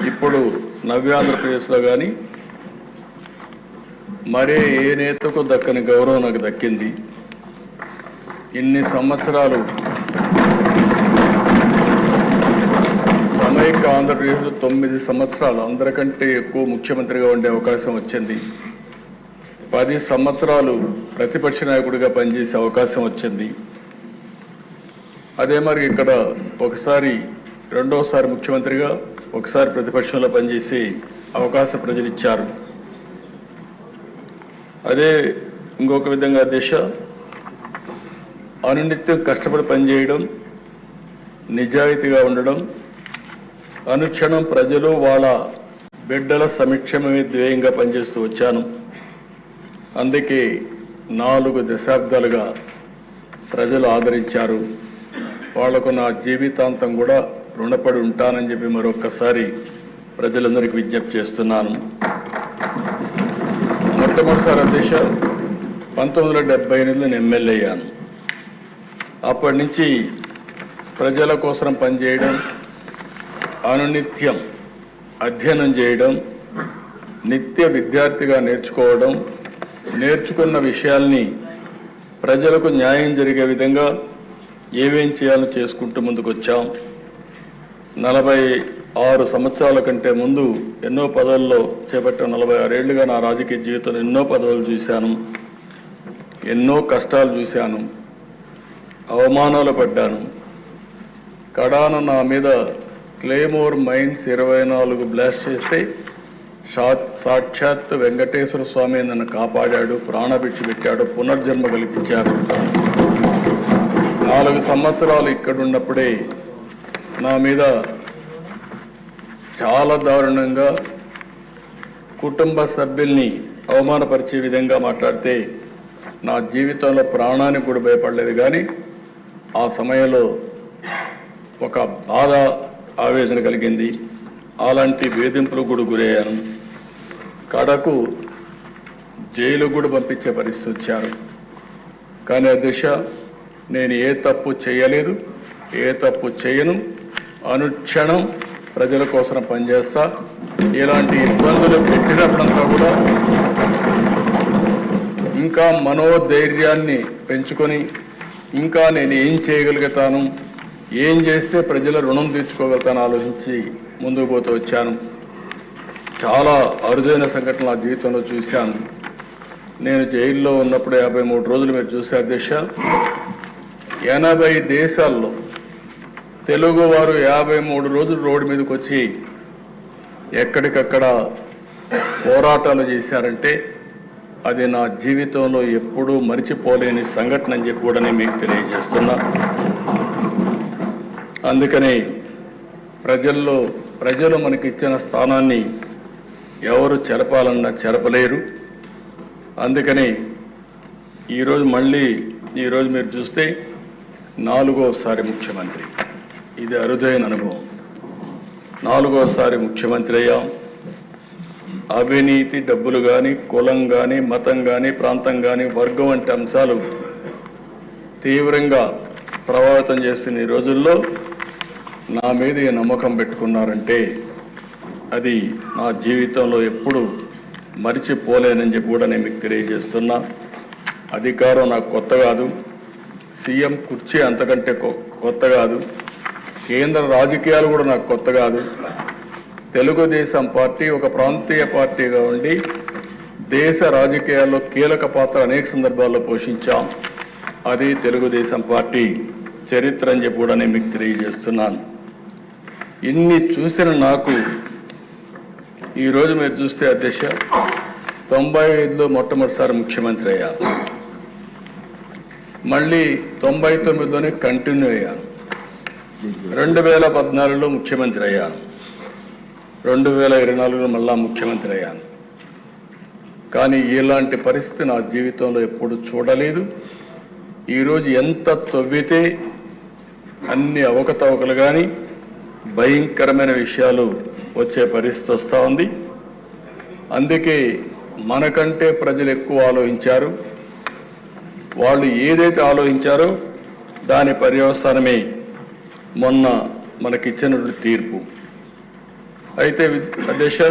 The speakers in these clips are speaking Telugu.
ఇప్పుడు నవ్యాంధ్రప్రదేశ్లో కానీ మరే ఏ నేతకు దక్కని గౌరవం నాకు దక్కింది. ఇన్ని సంవత్సరాలు సమైక్య ఆంధ్రప్రదేశ్లో 9 సంవత్సరాలు అందరికంటే ఎక్కువ ముఖ్యమంత్రిగా ఉండే అవకాశం వచ్చింది. 10 సంవత్సరాలు ప్రతిపక్ష నాయకుడిగా పనిచేసే అవకాశం వచ్చింది. అదే మరి ఇక్కడ ఒకసారి రెండోసారి ముఖ్యమంత్రిగా ఒకసారి ప్రతిపక్షంలో పనిచేసే అవకాశం ప్రజలు ఇచ్చారు. అదే ఇంకొక విధంగా దిశ అనునిత్యం కష్టపడి పనిచేయడం, నిజాయితీగా ఉండడం, అనుక్షణం ప్రజలు వాళ్ళ బిడ్డల సంక్షేమమే ధ్యేయంగా పనిచేస్తూ వచ్చాను. అందుకే 4 దశాబ్దాలుగా ప్రజలు ఆదరించారు. వాళ్లకు నా జీవితాంతం కూడా రుణపడి ఉంటానని చెప్పి మరొక్కసారి ప్రజలందరికీ విజ్ఞప్తి చేస్తున్నాను. మొట్టమొదటిసారి అధ్యక్ష 1978లో నేను ఎమ్మెల్యే అయ్యాను. అప్పటి నుంచి ప్రజల కోసం పనిచేయడం, అనునిత్యం అధ్యయనం చేయడం, నిత్య విద్యార్థిగా నేర్చుకోవడం, నేర్చుకున్న విషయాల్ని ప్రజలకు న్యాయం జరిగే విధంగా ఏమేం చేయాలో చేసుకుంటూ ముందుకు వచ్చాం. 46 సంవత్సరాల కంటే ముందు ఎన్నో పదవుల్లో చేపట్టిన 46 ఏళ్లుగా నా రాజకీయ జీవితంలో ఎన్నో పదవులు చూశాను, ఎన్నో కష్టాలు చూశాను, అవమానాలు పడ్డాను. కడాన నా మీద క్లేమోర్ మైన్స్ 24 బ్లాస్ట్ చేస్తే సాక్షాత్ వెంకటేశ్వర స్వామి నన్ను కాపాడాడు, ప్రాణభిక్ష పెట్టాడు, పునర్జన్మ కల్పించారు. 4 సంవత్సరాలు ఇక్కడున్నప్పుడే నా మీద చాలా దారుణంగా కుటుంబ సభ్యుల్ని అవమానపరిచే విధంగా మాట్లాడితే నా జీవితంలో ప్రాణానికి కూడా భయపడలేదు. కానీ ఆ సమయంలో ఒక బాధ, ఆవేదన కలిగింది. అలాంటి వేధింపులు కూడా గురయ్యాను. కడకు జైలు కూడా పంపించే పరిస్థితి వచ్చారు. కానీ అధ్యక్ష, నేను ఏ తప్పు చేయలేదు, ఏ తప్పు చేయను. అనుక్షణం ప్రజల కోసం పనిచేస్తా. ఇలాంటి ఇబ్బందులు పెట్టినప్పుడంతా కూడా ఇంకా మనోధైర్యాన్ని పెంచుకొని ఇంకా నేను ఏం చేయగలుగుతాను, ఏం చేస్తే ప్రజల రుణం తీర్చుకోగలుగుతాను ఆలోచించి ముందుకు పోతూ వచ్చాను. చాలా అరుదైన సంఘటనలు నా జీవితంలో చూశాను. నేను జైల్లో ఉన్నప్పుడు 53 రోజులు మీరు చూసే అధ్యక్ష, 80 దేశాల్లో తెలుగు వారు 53 రోజులు రోడ్డు మీదకి వచ్చి ఎక్కడికక్కడ పోరాటాలు చేశారంటే అది నా జీవితంలో ఎప్పుడూ మరిచిపోలేని సంఘటన అని చెప్పి కూడా నేను మీకు తెలియజేస్తున్నా. అందుకనే ప్రజలు మనకిచ్చిన స్థానాన్ని ఎవరు చెరపాలన్నా చెరపలేరు. అందుకని ఈరోజు మీరు చూస్తే 4వసారి ముఖ్యమంత్రి. ఇది అరుదైన అనుభవం. 4వసారి ముఖ్యమంత్రి అయ్యాం. అవినీతి, డబ్బులు కానీ, కులం కానీ, మతం కానీ, ప్రాంతం కానీ, వర్గం వంటి అంశాలు తీవ్రంగా ప్రభావితం చేస్తున్న ఈ రోజుల్లో నా మీద ఈ నమ్మకం పెట్టుకున్నారంటే అది నా జీవితంలో ఎప్పుడు మరిచిపోలేనని చెప్పి కూడా నేను మీకు తెలియజేస్తున్నా. అధికారం నాకు కొత్త కాదు, సీఎం కుర్చీ అంతకంటే కొత్త కాదు, కేంద్ర రాజకీయాలు కూడా నాకు కొత్త కాదు. తెలుగుదేశం పార్టీ ఒక ప్రాంతీయ పార్టీగా ఉండి దేశ రాజకీయాల్లో కీలక పాత్ర అనేక సందర్భాల్లో పోషించాం. అది తెలుగుదేశం పార్టీ చరిత్ర అని చెప్పి కూడా నేను మీకు తెలియజేస్తున్నాను. ఇన్ని చూసిన నాకు ఈరోజు మీరు చూస్తే అధ్యక్ష 95లో మొట్టమొదటిసారి ముఖ్యమంత్రి అయ్యాను. మళ్ళీ 99లోనే కంటిన్యూ అయ్యాను. 2014లో ముఖ్యమంత్రి అయ్యాను. 2024లో మళ్ళా ముఖ్యమంత్రి అయ్యాను. కానీ ఇలాంటి పరిస్థితి నా జీవితంలో ఎప్పుడు చూడలేదు. ఈరోజు ఎంత తవ్వితే అన్ని అవకతవకలు కానీ భయంకరమైన విషయాలు వచ్చే పరిస్థితి వస్తూ ఉంది. అందుకే మనకంటే ప్రజలు ఎక్కువ ఆలోచించారు. వాళ్ళు ఏదైతే ఆలోచించారో దాని పర్యవసానమే మొన్న మనకిచ్చినటువంటి తీర్పు. అయితే అధ్యక్ష,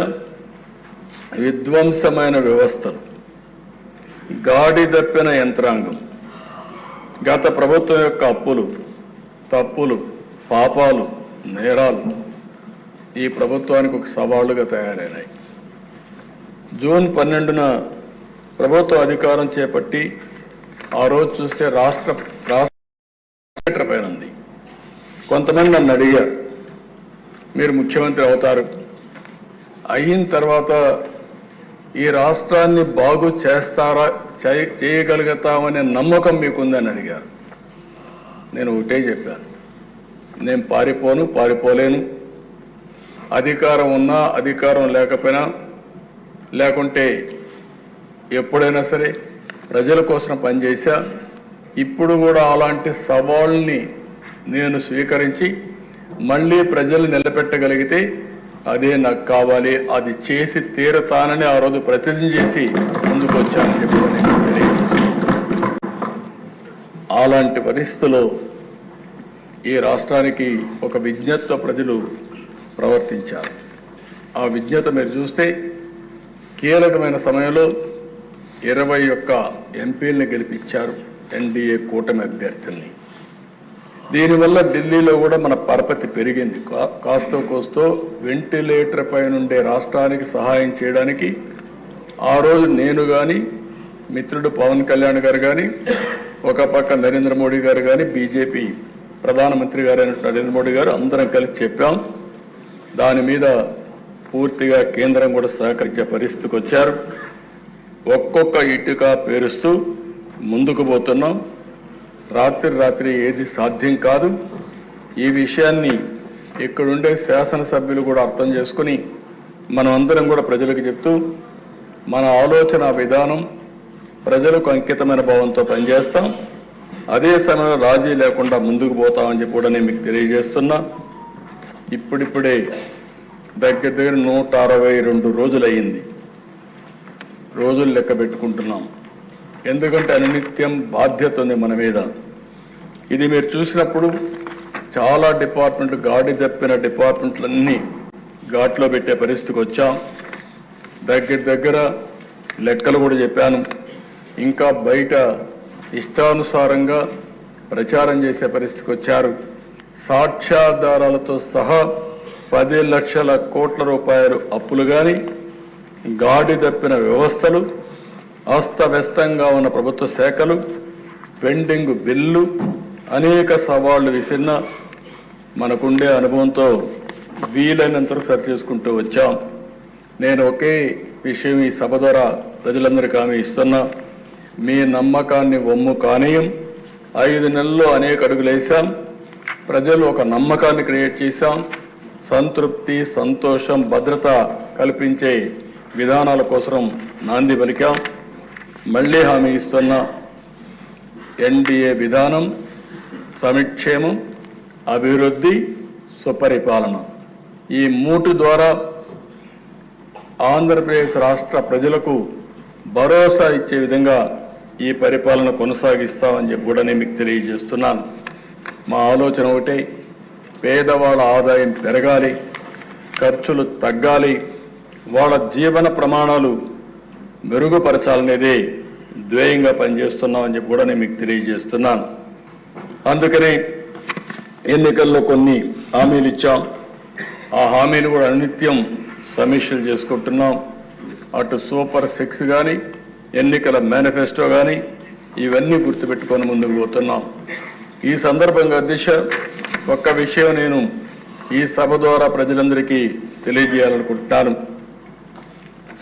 విధ్వంసమైన వ్యవస్థలు, గాడి తప్పిన యంత్రాంగం, గత ప్రభుత్వం యొక్క అప్పులు, తప్పులు, పాపాలు, నేరాలు ఈ ప్రభుత్వానికి ఒక సవాళ్లుగా తయారైనాయి. జూన్ 12న ప్రభుత్వ అధికారం చేపట్టి ఆ రోజు చూస్తే రాష్ట్ర పైన ఉంది. కొంతమంది నన్ను అడిగారు, మీరు ముఖ్యమంత్రి అవుతారు, అయిన తర్వాత ఈ రాష్ట్రాన్ని బాగు చేస్తారా, చేయగలుగుతామనే నమ్మకం మీకుందని అడిగారు. నేను ఒకటే చెప్పాను, నేను పారిపోలేను. అధికారం ఉన్నా అధికారం లేకపోయినా, లేకుంటే ఎప్పుడైనా సరే ప్రజల కోసం పనిచేశా. ఇప్పుడు కూడా అలాంటి సవాళ్ళని నేను స్వీకరించి మళ్ళీ ప్రజలు నిలబెట్టగలిగితే అదే నాకు కావాలి, అది చేసి తీరతానని ఆ రోజు ప్రతిజ్ఞ చేసి ముందుకు వచ్చానని చెప్పి నేను తెలియజేస్తున్నాను. అలాంటి పరిస్థితుల్లో ఈ రాష్ట్రానికి ఒక విజ్ఞతతో ప్రజలు ప్రవర్తించారు. ఆ విజ్ఞత మీరు చూస్తే కీలకమైన సమయంలో 21 ఎంపీల్ని గెలిపించారు, ఎన్డీఏ కూటమి అభ్యర్థుల్ని. దీనివల్ల ఢిల్లీలో కూడా మన పరపతి పెరిగింది. కాస్తో కోస్తో వెంటిలేటర్ పైనుండే రాష్ట్రానికి సహాయం చేయడానికి ఆ రోజు నేను కానీ, మిత్రుడు పవన్ కళ్యాణ్ గారు కానీ, ఒక పక్క నరేంద్ర మోడీ గారు కానీ, బీజేపీ ప్రధానమంత్రి గారు అయినటువంటి నరేంద్ర మోడీ గారు అందరం కలిసి చెప్పాం. దాని మీద పూర్తిగా కేంద్రం కూడా సహకరించే పరిస్థితికి వచ్చారు. ఒక్కొక్క ఇటుక పేరుస్తూ ముందుకు పోతున్నాం. రాత్రి ఏది సాధ్యం కాదు. ఈ విషయాన్ని ఇక్కడుండే శాసనసభ్యులు కూడా అర్థం చేసుకుని మనం అందరం కూడా ప్రజలకు చెప్తూ మన ఆలోచన విధానం ప్రజలకు అంకితమైన భావంతో పనిచేస్తాం. అదే సమయంలో రాజీ లేకుండా ముందుకు పోతామని చెప్పి కూడా నేను మీకు తెలియజేస్తున్నా. ఇప్పుడిప్పుడే దగ్గర 162 రోజులు అయ్యింది. రోజులు లెక్క పెట్టుకుంటున్నాం. ఎందుకంటే అనునిత్యం బాధ్యత ఉంది మన మీద. ఇది మీరు చూసినప్పుడు చాలా డిపార్ట్మెంట్లు, గాడి తప్పిన డిపార్ట్మెంట్లన్నీ ఘాట్లో పెట్టే పరిస్థితికి వచ్చాం. దగ్గర లెక్కలు కూడా చెప్పాను. ఇంకా బయట ఇష్టానుసారంగా ప్రచారం చేసే పరిస్థితికి వచ్చారు. సాక్ష్యాధారాలతో సహా 10 లక్షల కోట్ల రూపాయలు అప్పులు కానీ, గాడి తప్పిన వ్యవస్థలు, అస్తవ్యస్తంగా ఉన్న ప్రభుత్వ శాఖలు, పెండింగ్ బిల్లు, అనేక సవాళ్లు విసిరిన మనకుండే అనుభవంతో వీలైనంతవరకు సరి చేసుకుంటూ వచ్చాం. నేను ఒకే విషయం ఈ సభ ద్వారా ప్రజలందరికీ హామీ ఇస్తున్నా, మీ నమ్మకాన్ని వమ్ము కానీయం. 5 నెలల్లో అనేక అడుగులు వేశాం. ప్రజలు ఒక నమ్మకాన్ని క్రియేట్ చేశాం. సంతృప్తి, సంతోషం, భద్రత కల్పించే విధానాల కోసం నాంది పలికాం. మళ్ళీ హామీ ఇస్తున్న ఎన్డీఏ విధానం సంక్షేమం, అభివృద్ధి, సుపరిపాలన, ఈ 3 ద్వారా ఆంధ్రప్రదేశ్ రాష్ట్ర ప్రజలకు భరోసా ఇచ్చే విధంగా ఈ పరిపాలన కొనసాగిస్తామని చెప్పి కూడా నేను మీకు తెలియజేస్తున్నాను. మా ఆలోచన ఒకటే, పేదవాళ్ళ ఆదాయం పెరగాలి, ఖర్చులు తగ్గాలి, వాళ్ళ జీవన ప్రమాణాలు మెరుగుపరచాలనేదే ధ్యేయంగా పనిచేస్తున్నామని చెప్పి కూడా నేను మీకు తెలియజేస్తున్నాను. అందుకనే ఎన్నికల్లో కొన్ని హామీలు ఇచ్చాం. ఆ హామీలు కూడా అనిత్యం సమీక్షలు చేసుకుంటున్నాం. అటు సూపర్ 6 కానీ, ఎన్నికల మేనిఫెస్టో కానీ, ఇవన్నీ గుర్తుపెట్టుకొని ముందుకు పోతున్నాం. ఈ సందర్భంగా అధ్యక్ష, ఒక్క విషయం నేను ఈ సభ ద్వారా ప్రజలందరికీ తెలియజేయాలనుకుంటున్నాను.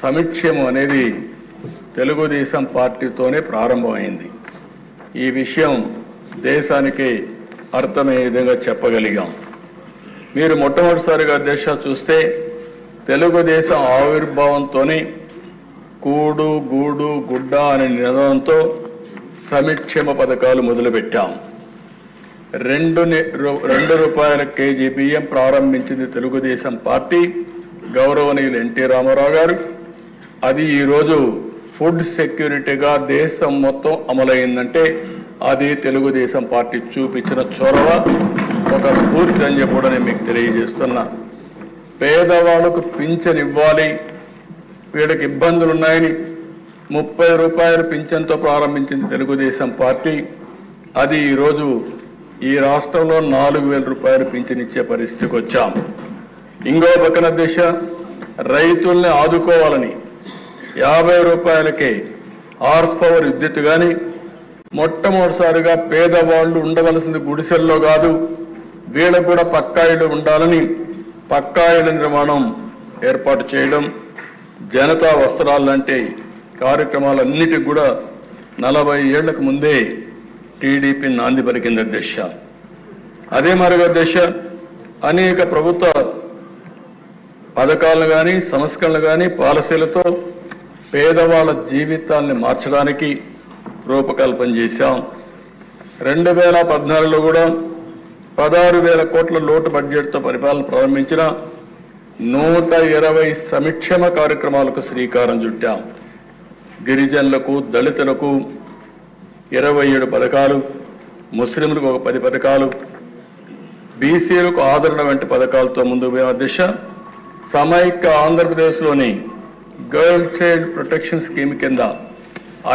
సంక్షేమం అనేది తెలుగుదేశం పార్టీతోనే ప్రారంభమైంది. ఈ విషయం దేశానికి అర్థమయ్యే విధంగా చెప్పగలిగాం. మీరు మొట్టమొదటిసారిగా అధ్యక్ష చూస్తే తెలుగుదేశం ఆవిర్భావంతోనే కూడు, గూడు, గుడ్డ అనే నినాదంతో సంక్షేమ పథకాలు మొదలుపెట్టాం. 2 రూపాయల కేజీ బియ్యం ప్రారంభించింది తెలుగుదేశం పార్టీ, గౌరవనీయులు ఎన్టీ రామారావు గారు. అది ఈరోజు ఫుడ్ సెక్యూరిటీగా దేశం మొత్తం అమలైందంటే అది తెలుగుదేశం పార్టీ చూపించిన చొరవ, ఒక స్ఫూర్తి అని చెప్పి కూడా నేను మీకు తెలియజేస్తున్నా. పేదవాళ్లకు పింఛన్ ఇవ్వాలి, వీళ్ళకి ఇబ్బందులు ఉన్నాయని 30 రూపాయలు పింఛన్తో ప్రారంభించింది తెలుగుదేశం పార్టీ. అది ఈరోజు ఈ రాష్ట్రంలో 4,000 రూపాయలు పింఛన్ ఇచ్చే పరిస్థితికి వచ్చాం. ఇంకో పక్కన దిశ రైతుల్ని ఆదుకోవాలని 50 రూపాయలకే హార్స్ పవర్ విద్యుత్ కానీ, మొట్టమొదటిసారిగా పేదవాళ్లు ఉండవలసింది గుడిసెల్లో కాదు, వీళ్ళకు కూడా పక్కా ఇళ్ళు ఉండాలని పక్కా ఇళ్ళ నిర్మాణం ఏర్పాటు చేయడం, జనతా వస్త్రాలు లాంటి కార్యక్రమాలన్నిటికి కూడా 40 ఏళ్లకు ముందే టీడీపీ నాంది పలికింది అధ్యక్ష. అదే మరొక అధ్యక్ష, అనేక ప్రభుత్వ పథకాలను కానీ సంస్కరణలు కానీ పాలసీలతో పేదవాళ్ళ జీవితాన్ని మార్చడానికి రూపకల్పన చేశాం. 2014లో కూడా 16,000 కోట్ల లోటు బడ్జెట్తో పరిపాలన ప్రారంభించిన 120 సంక్షేమ కార్యక్రమాలకు శ్రీకారం చుట్టాం. గిరిజనులకు, దళితులకు 27 పథకాలు, ముస్లింలకు ఒక 10 పథకాలు, బీసీలకు ఆదరణ వంటి పథకాలతో ముందుకు పోయే దిశ. సమైక్య ఆంధ్రప్రదేశ్లోని గర్ల్ చైల్డ్ ప్రొటెక్షన్ స్కీమ్ కింద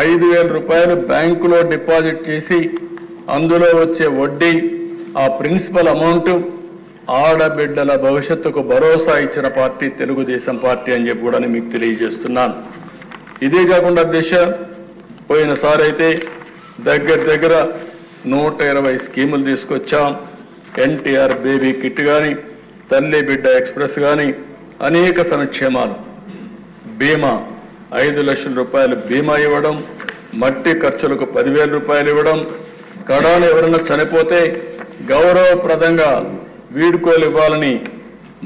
5,000 రూపాయలు బ్యాంకులో డిపాజిట్ చేసి అందులో వచ్చే వడ్డీ, ఆ ప్రిన్సిపల్ అమౌంట్ ఆడబిడ్డల భవిష్యత్తుకు భరోసా ఇచ్చిన పార్టీ తెలుగుదేశం పార్టీ అని చెప్పి కూడా మీకు తెలియజేస్తున్నాను. ఇదే కాకుండా దిశ పోయినసారి అయితే దగ్గర 120 స్కీములు తీసుకొచ్చాం. ఎన్టీఆర్ బేబీ కిట్ కానీ, తల్లి బిడ్డ ఎక్స్ప్రెస్ కానీ, అనేక సంక్షేమాలు, బీమా 5 లక్షల రూపాయలు బీమా ఇవ్వడం, మట్టి ఖర్చులకు 10,000 రూపాయలు ఇవ్వడం, కడాను ఎవరైనా చనిపోతే గౌరవప్రదంగా వీడ్కోలు ఇవ్వాలని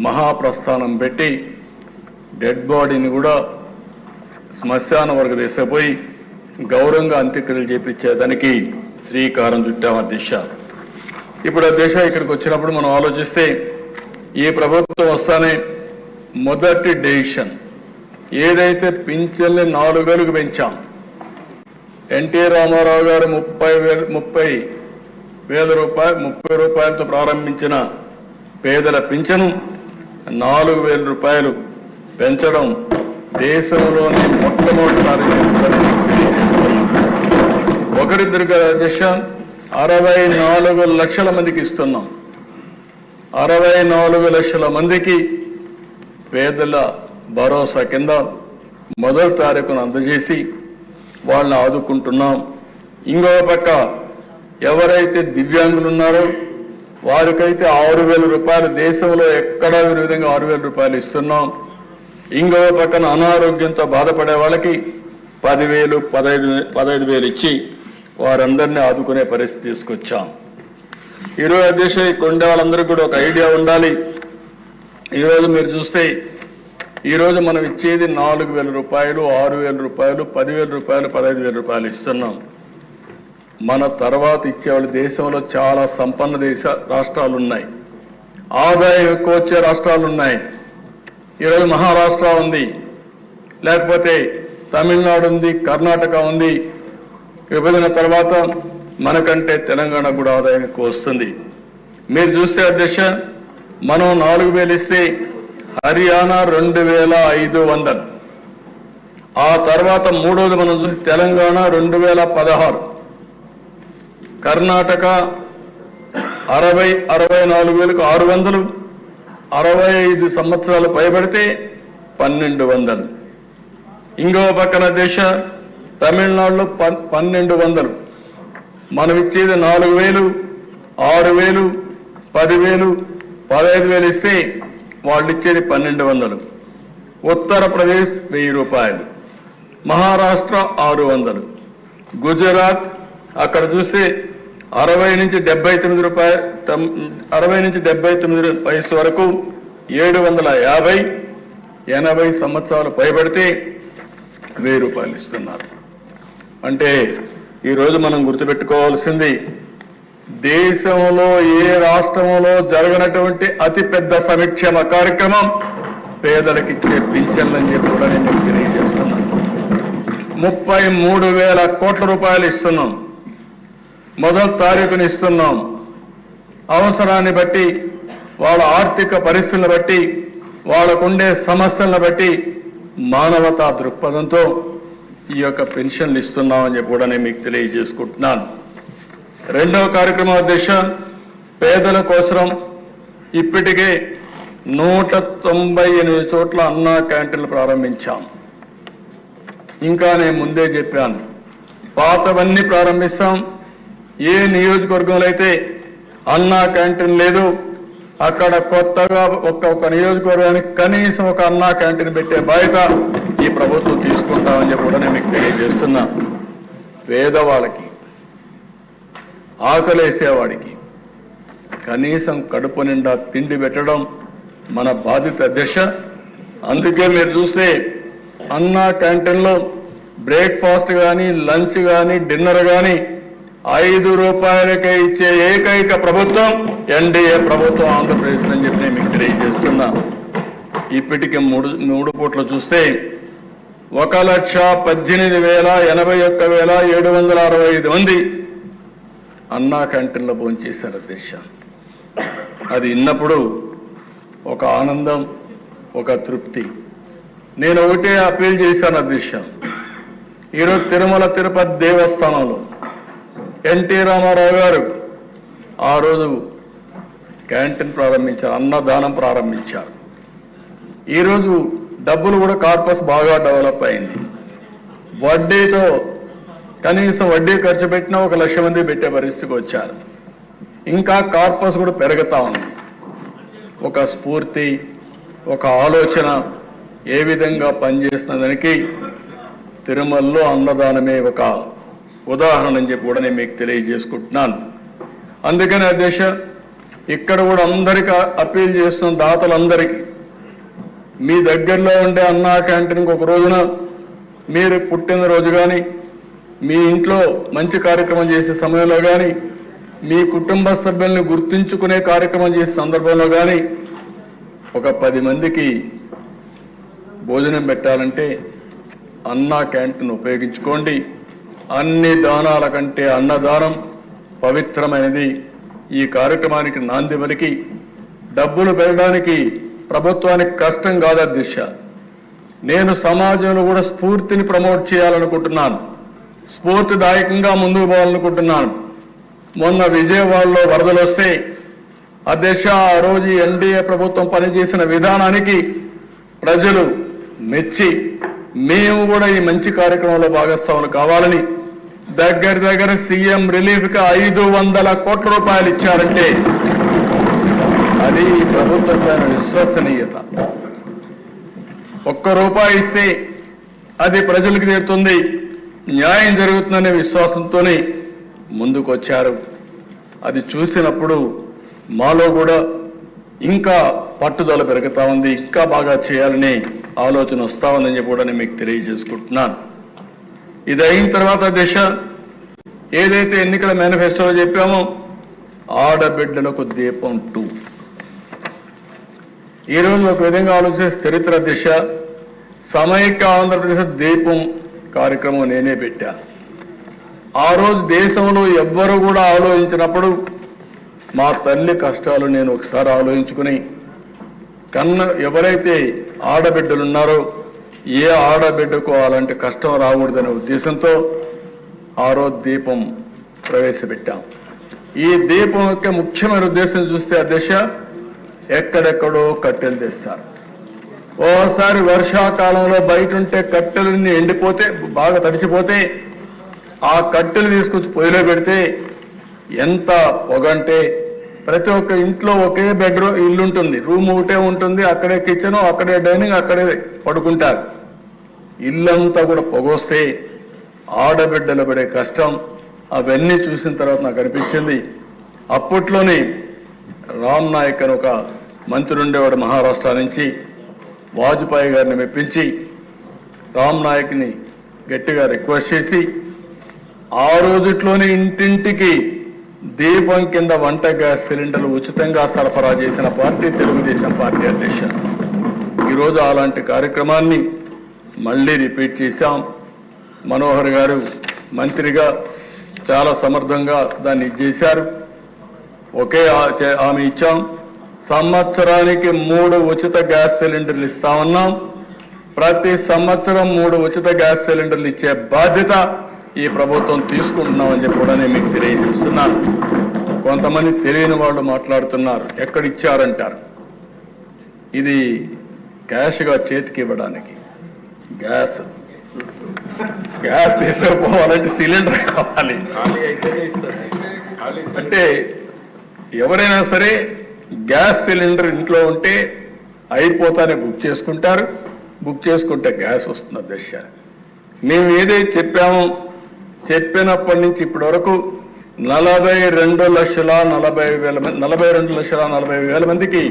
మహాప్రస్థానం పెట్టి డెడ్ బాడీని కూడా శ్మశాన వరకు తీసుకుపోయి గౌరవంగా అంత్యక్రియలు చేపించేదానికి శ్రీకారం చుట్టాం అధ్యక్ష. ఇప్పుడు అధ్యక్ష ఇక్కడికి వచ్చినప్పుడు మనం ఆలోచిస్తే ఈ ప్రభుత్వం వస్తానే మొదటి డెసిషన్ ఏదైతే పింఛన్ని 4,000కు పెంచాం, ఎన్టీ రామారావు గారు 30,000 రూపాయలతో ప్రారంభించిన పేదల పింఛను 4,000 రూపాయలు పెంచడం దేశంలోని మొట్టమొదటిసారి ఒకరిద్దరు అధ్యక్ష 64 లక్షల మందికి ఇస్తున్నాం. 64 లక్షల మందికి పేదల భరోసా కింద మొదటి తారీఖును అందజేసి వాళ్ళని ఆదుకుంటున్నాం. ఇంకో పక్క ఎవరైతే దివ్యాంగులు ఉన్నారో వారికైతే 6,000 రూపాయలు, దేశంలో ఎక్కడా ఈ విధంగా 6,000 రూపాయలు ఇస్తున్నాం. ఇంకో పక్కన అనారోగ్యంతో బాధపడే వాళ్ళకి 10,000, 15,000 ఇచ్చి వారందరినీ ఆదుకునే పరిస్థితి తీసుకొచ్చాం. ఈరోజు అధ్యక్ష కొండే వాళ్ళందరికీ కూడా ఒక ఐడియా ఉండాలి. ఈరోజు మీరు చూస్తే ఈరోజు మనం ఇచ్చేది 4,000 రూపాయలు, 6,000 రూపాయలు, 10,000 రూపాయలు, 15,000 రూపాయలు ఇస్తున్నాం. మన తర్వాత ఇచ్చేవాళ్ళు దేశంలో చాలా సంపన్న రాష్ట్రాలు ఉన్నాయి, ఆదాయం ఎక్కువ వచ్చే రాష్ట్రాలు ఉన్నాయి. ఈరోజు మహారాష్ట్ర ఉంది, లేకపోతే తమిళనాడు ఉంది, కర్ణాటక ఉంది. విభజన తర్వాత మనకంటే తెలంగాణ కూడా ఆదాయం ఎక్కువ వస్తుంది. మీరు చూస్తే అధ్యక్ష మనం 4,000 ఇస్తే హర్యానా 2,500, ఆ తర్వాత మూడోది మనం చూస్తే తెలంగాణ 2,016, కర్ణాటక 64,600, 65 సంవత్సరాలు పైబడితే 1,200. ఇంకో పక్కన దేశ తమిళనాడులో 1,200. మనం ఇచ్చేది 4,000, 6,000, 10,000, 15,000 ఇస్తే వాళ్ళు ఇచ్చేది 1,200. ఉత్తరప్రదేశ్ 1,000 రూపాయలు, మహారాష్ట్ర 600, గుజరాత్ అక్కడ చూస్తే 60 నుంచి 79 రూపాయలు, 60 నుంచి 79 వయసు వరకు 750, 80 సంవత్సరాలు పైబడితే 1,000 రూపాయలు ఇస్తున్నారు. అంటే ఈరోజు మనం గుర్తుపెట్టుకోవాల్సింది దేశంలో ఏ రాష్ట్రంలో జరగనటువంటి అతిపెద్ద సంక్షేమ కార్యక్రమం పేదలకు ఇచ్చే పింఛన్లని చెప్పి కూడా నేను తెలియజేస్తున్నాను. 33,000 కోట్ల రూపాయలు ఇస్తున్నాం, మొదటి తారీఖుని ఇస్తున్నాం. అవసరాన్ని బట్టి వాళ్ళ ఆర్థిక పరిస్థితులను బట్టి వాళ్ళకుండే సమస్యలను బట్టి మానవతా దృక్పథంతో ఈ యొక్క పెన్షన్లు ఇస్తున్నామని చెప్పి కూడా నేను మీకు తెలియజేసుకుంటున్నాను. రెండవ కార్యక్రమం అధ్యక్ష, పేదల కోసం ఇప్పటికే 198 చోట్ల అన్నా క్యాంటీన్లు ప్రారంభించాం. ఇంకా నేను ముందే చెప్పాను, పాతవన్నీ ప్రారంభిస్తాం. ఏ నియోజకవర్గంలో అయితే అన్నా క్యాంటీన్ లేదు అక్కడ కొత్తగా ఒక్కొక్క నియోజకవర్గానికి కనీసం ఒక అన్నా క్యాంటీన్ పెట్టే బాధ్యత ఈ ప్రభుత్వం తీసుకుంటామని చెప్పి కూడా నేను మీకు తెలియజేస్తున్నా. పేదవాళ్ళకి, ఆకలేసేవాడికి కనీసం కడుపు నిండా తిండి పెట్టడం మన బాధ్యత అధ్యక్ష. అందుకే మీరు చూస్తే అన్నా క్యాంటీన్లో బ్రేక్ఫాస్ట్ కానీ, లంచ్ కానీ, డిన్నర్ కానీ 5 రూపాయలకే ఇచ్చే ఏకైక ప్రభుత్వం ఎన్డీఏ ప్రభుత్వం ఆంధ్రప్రదేశ్ అని చెప్పి నేను మీకు తెలియజేస్తున్నా. ఇప్పటికి మూడు పూట్లు చూస్తే 1,18,81,765 మంది అన్నా క్యాంటీన్లో భోంచేశారు అధ్యక్ష. అది విన్నప్పుడు ఒక ఆనందం, ఒక తృప్తి. నేను ఒకటే అప్పీల్ చేశాను అధ్యక్ష. ఈరోజు తిరుమల తిరుపతి దేవస్థానంలో ఎన్టీ రామారావు గారు ఆ రోజు క్యాంటీన్ ప్రారంభించారు, అన్నదానం ప్రారంభించారు. ఈరోజు డబ్బులు కూడా కార్పస్ బాగా డెవలప్ అయింది. వడ్డీతో కనీసం వడ్డీ ఖర్చు పెట్టినా 1,00,000 మంది పెట్టే పరిస్థితికి వచ్చారు. ఇంకా కార్పస్ కూడా పెరుగుతా ఉంది. ఒక స్ఫూర్తి, ఒక ఆలోచన ఏ విధంగా పనిచేస్తున్న దానికి తిరుమలలో అన్నదానమే ఒక ఉదాహరణ అని చెప్పి కూడా నేను మీకు తెలియజేసుకుంటున్నాను. అందుకని అధ్యక్ష, ఇక్కడ కూడా అందరికీ అప్పీల్ చేస్తున్న దాతలందరికీ, మీ దగ్గరలో ఉండే అన్నా క్యాంటీన్కి ఒక రోజున మీరు పుట్టినరోజు కానీ, మీ ఇంట్లో మంచి కార్యక్రమం చేసే సమయంలో కానీ, మీ కుటుంబ సభ్యుల్ని గుర్తుంచుకునే కార్యక్రమం చేసే సందర్భంలో కానీ ఒక 10 మందికి భోజనం పెట్టాలంటే అన్నా క్యాంటీన్ ఉపయోగించుకోండి. అన్ని దానాల కంటే అన్నదానం పవిత్రమైనది. ఈ కార్యక్రమానికి నాంది పలికి డబ్బులు పెరగడానికి ప్రభుత్వానికి కష్టం కాదు అధ్యక్ష. నేను సమాజంలో కూడా స్ఫూర్తిని ప్రమోట్ చేయాలనుకుంటున్నాను, స్ఫూర్తిదాయకంగా ముందుకు పోవాలనుకుంటున్నాను. మొన్న విజయవాడలో వరదలు వస్తే అధ్యక్ష, ఆ రోజు ఎన్డీఏ ప్రభుత్వం పనిచేసిన విధానానికి ప్రజలు మెచ్చి మేము కూడా ఈ మంచి కార్యక్రమంలో భాగస్వాములు కావాలని దగ్గర సీఎం రిలీఫ్ కి 500 కోట్ల రూపాయలు ఇచ్చారంటే అది ఈ ప్రభుత్వం పైన విశ్వసనీయత. ₹1 ఇస్తే అది ప్రజలకు తీరుతుంది, న్యాయం జరుగుతుందనే విశ్వాసంతోనే ముందుకు వచ్చారు. అది చూసినప్పుడు మాలో కూడా ఇంకా పట్టుదల పెరుగుతా ఉంది, ఇంకా బాగా చేయాలని ఆలోచన వస్తా ఉందని చెప్పి కూడా నేను మీకు తెలియజేసుకుంటున్నాను. ఇది అయిన తర్వాత దిశ ఏదైతే ఎన్నికల మేనిఫెస్టోలో చెప్పామో ఆడబిడ్డలకు దీపం 2. ఈరోజు ఒక విధంగా ఆలోచిస్తే చరిత్ర దిశ సమైక్య ఆంధ్రప్రదేశ్ దీపం కార్యక్రమం నేనే పెట్టా. ఆ రోజు దేశంలో ఎవ్వరూ కూడా ఆలోచించినప్పుడు మా తల్లి కష్టాలు నేను ఒకసారి ఆలోచించుకుని ఎవరైతే ఆడబిడ్డలు ఉన్నారో ఏ ఆడబిడ్డకు అలాంటి కష్టం రాకూడదనే ఉద్దేశంతో ఆ రోజు దీపం ప్రవేశపెట్టాం. ఈ దీపం యొక్క ముఖ్యమైన ఉద్దేశం చూస్తే అధ్యక్ష, ఎక్కడెక్కడో కట్టెలు తెస్తారు. ఓసారి వర్షాకాలంలో బయట ఉంటే కట్టెలన్నీ ఎండిపోతే బాగా తడిచిపోతే ఆ కట్టెలు తీసుకొచ్చి పొయ్యిలో పెడితే ఎంత పొగంటే ప్రతి ఒక్క ఇంట్లో ఒకే బెడ్రూమ్ ఇల్లు ఉంటుంది, రూమ్ ఒకటే ఉంటుంది, అక్కడే కిచెన్, అక్కడే డైనింగ్, అక్కడే పడుకుంటారు. ఇల్లంతా కూడా పొగొస్తే ఆడబిడ్డలు పడే కష్టం అవన్నీ చూసిన తర్వాత నాకు అనిపించింది. అప్పట్లోనే రామ్ నాయక్ అని ఒక మంత్రి ఉండేవాడు మహారాష్ట్ర నుంచి, వాజ్పేయి గారిని మెప్పించి రామ్ నాయక్ని గట్టిగా రిక్వెస్ట్ చేసి ఆ రోజుట్లోనే ఇంటింటికి దీపం కింద వంట గ్యాస్ సిలిండర్లు ఉచితంగా సరఫరా చేసిన పార్టీ తెలుగుదేశం పార్టీ అధ్యక్ష. ఈరోజు అలాంటి కార్యక్రమాన్ని మళ్ళీ రిపీట్ చేశాం. మనోహర్ గారు మంత్రిగా చాలా సమర్థంగా దాన్ని చేశారు. ఒకే హామీ ఇచ్చాం, సంవత్సరానికి 3 ఉచిత గ్యాస్ సిలిండర్లు ఇస్తా ఉన్నాం. ప్రతి సంవత్సరం 3 ఉచిత గ్యాస్ సిలిండర్లు ఇచ్చే బాధ్యత ఈ ప్రభుత్వం తీసుకుంటున్నామని చెప్పి కూడా నేను మీకు తెలియజేస్తున్నాను. కొంతమంది తెలియని వాళ్ళు మాట్లాడుతున్నారు, ఎక్కడిచ్చారంటారు. ఇది క్యాష్గా చేతికి ఇవ్వడానికి. గ్యాస్ తీసుకుపోవాలంటే సిలిండర్ కావాలి. అంటే ఎవరైనా సరే గ్యాస్ సిలిండర్ ఇంట్లో ఉంటే అయిపోతానే బుక్ చేసుకుంటారు. బుక్ చేసుకుంటే గ్యాస్ వస్తున్న దశ. మేము ఏదైతే చెప్పామో చెప్పినప్పటి నుంచి ఇప్పటి వరకు 42,40,000 మందికి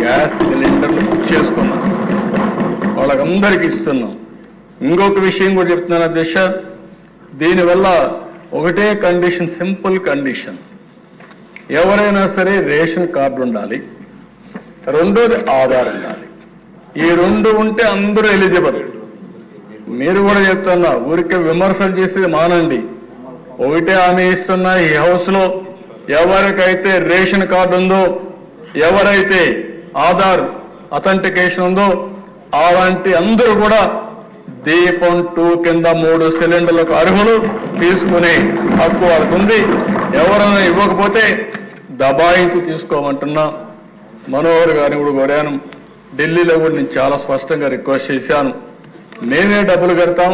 గ్యాస్ సిలిండర్లు బుక్ చేసుకున్నాం. వాళ్ళకందరికీ ఇస్తున్నాం. ఇంకొక విషయం కూడా చెప్తున్నాను అధ్యక్ష, దీనివల్ల ఒకటే కండిషన్, సింపుల్ కండిషన్, ఎవరైనా సరే రేషన్ కార్డు ఉండాలి, రెండోది ఆధార్ ఉండాలి. ఈ 2 ఉంటే అందరూ ఎలిజిబుల్. మీరు కూడా చెప్తున్నా, ఊరికే విమర్శలు చేసేది మానండి. ఒకటే హామీ ఇస్తున్నా, ఈ హౌస్ లో ఎవరికైతే రేషన్ కార్డు ఉందో, ఎవరైతే ఆధార్ అథెంటికేషన్ ఉందో, అలాంటి అందరూ కూడా దీపం 2 కింద 3 సిలిండర్లకు అర్హులు, తీసుకునే హక్కు వాళ్ళకు ఉంది. ఎవరైనా ఇవ్వకపోతే దబాయించి తీసుకోమంటున్నా. మనోహర్ గారిని కూడా కోరాను, ఢిల్లీలో కూడా నేను చాలా స్పష్టంగా రిక్వెస్ట్ చేశాను, మేమే డబ్బులు కడతాం,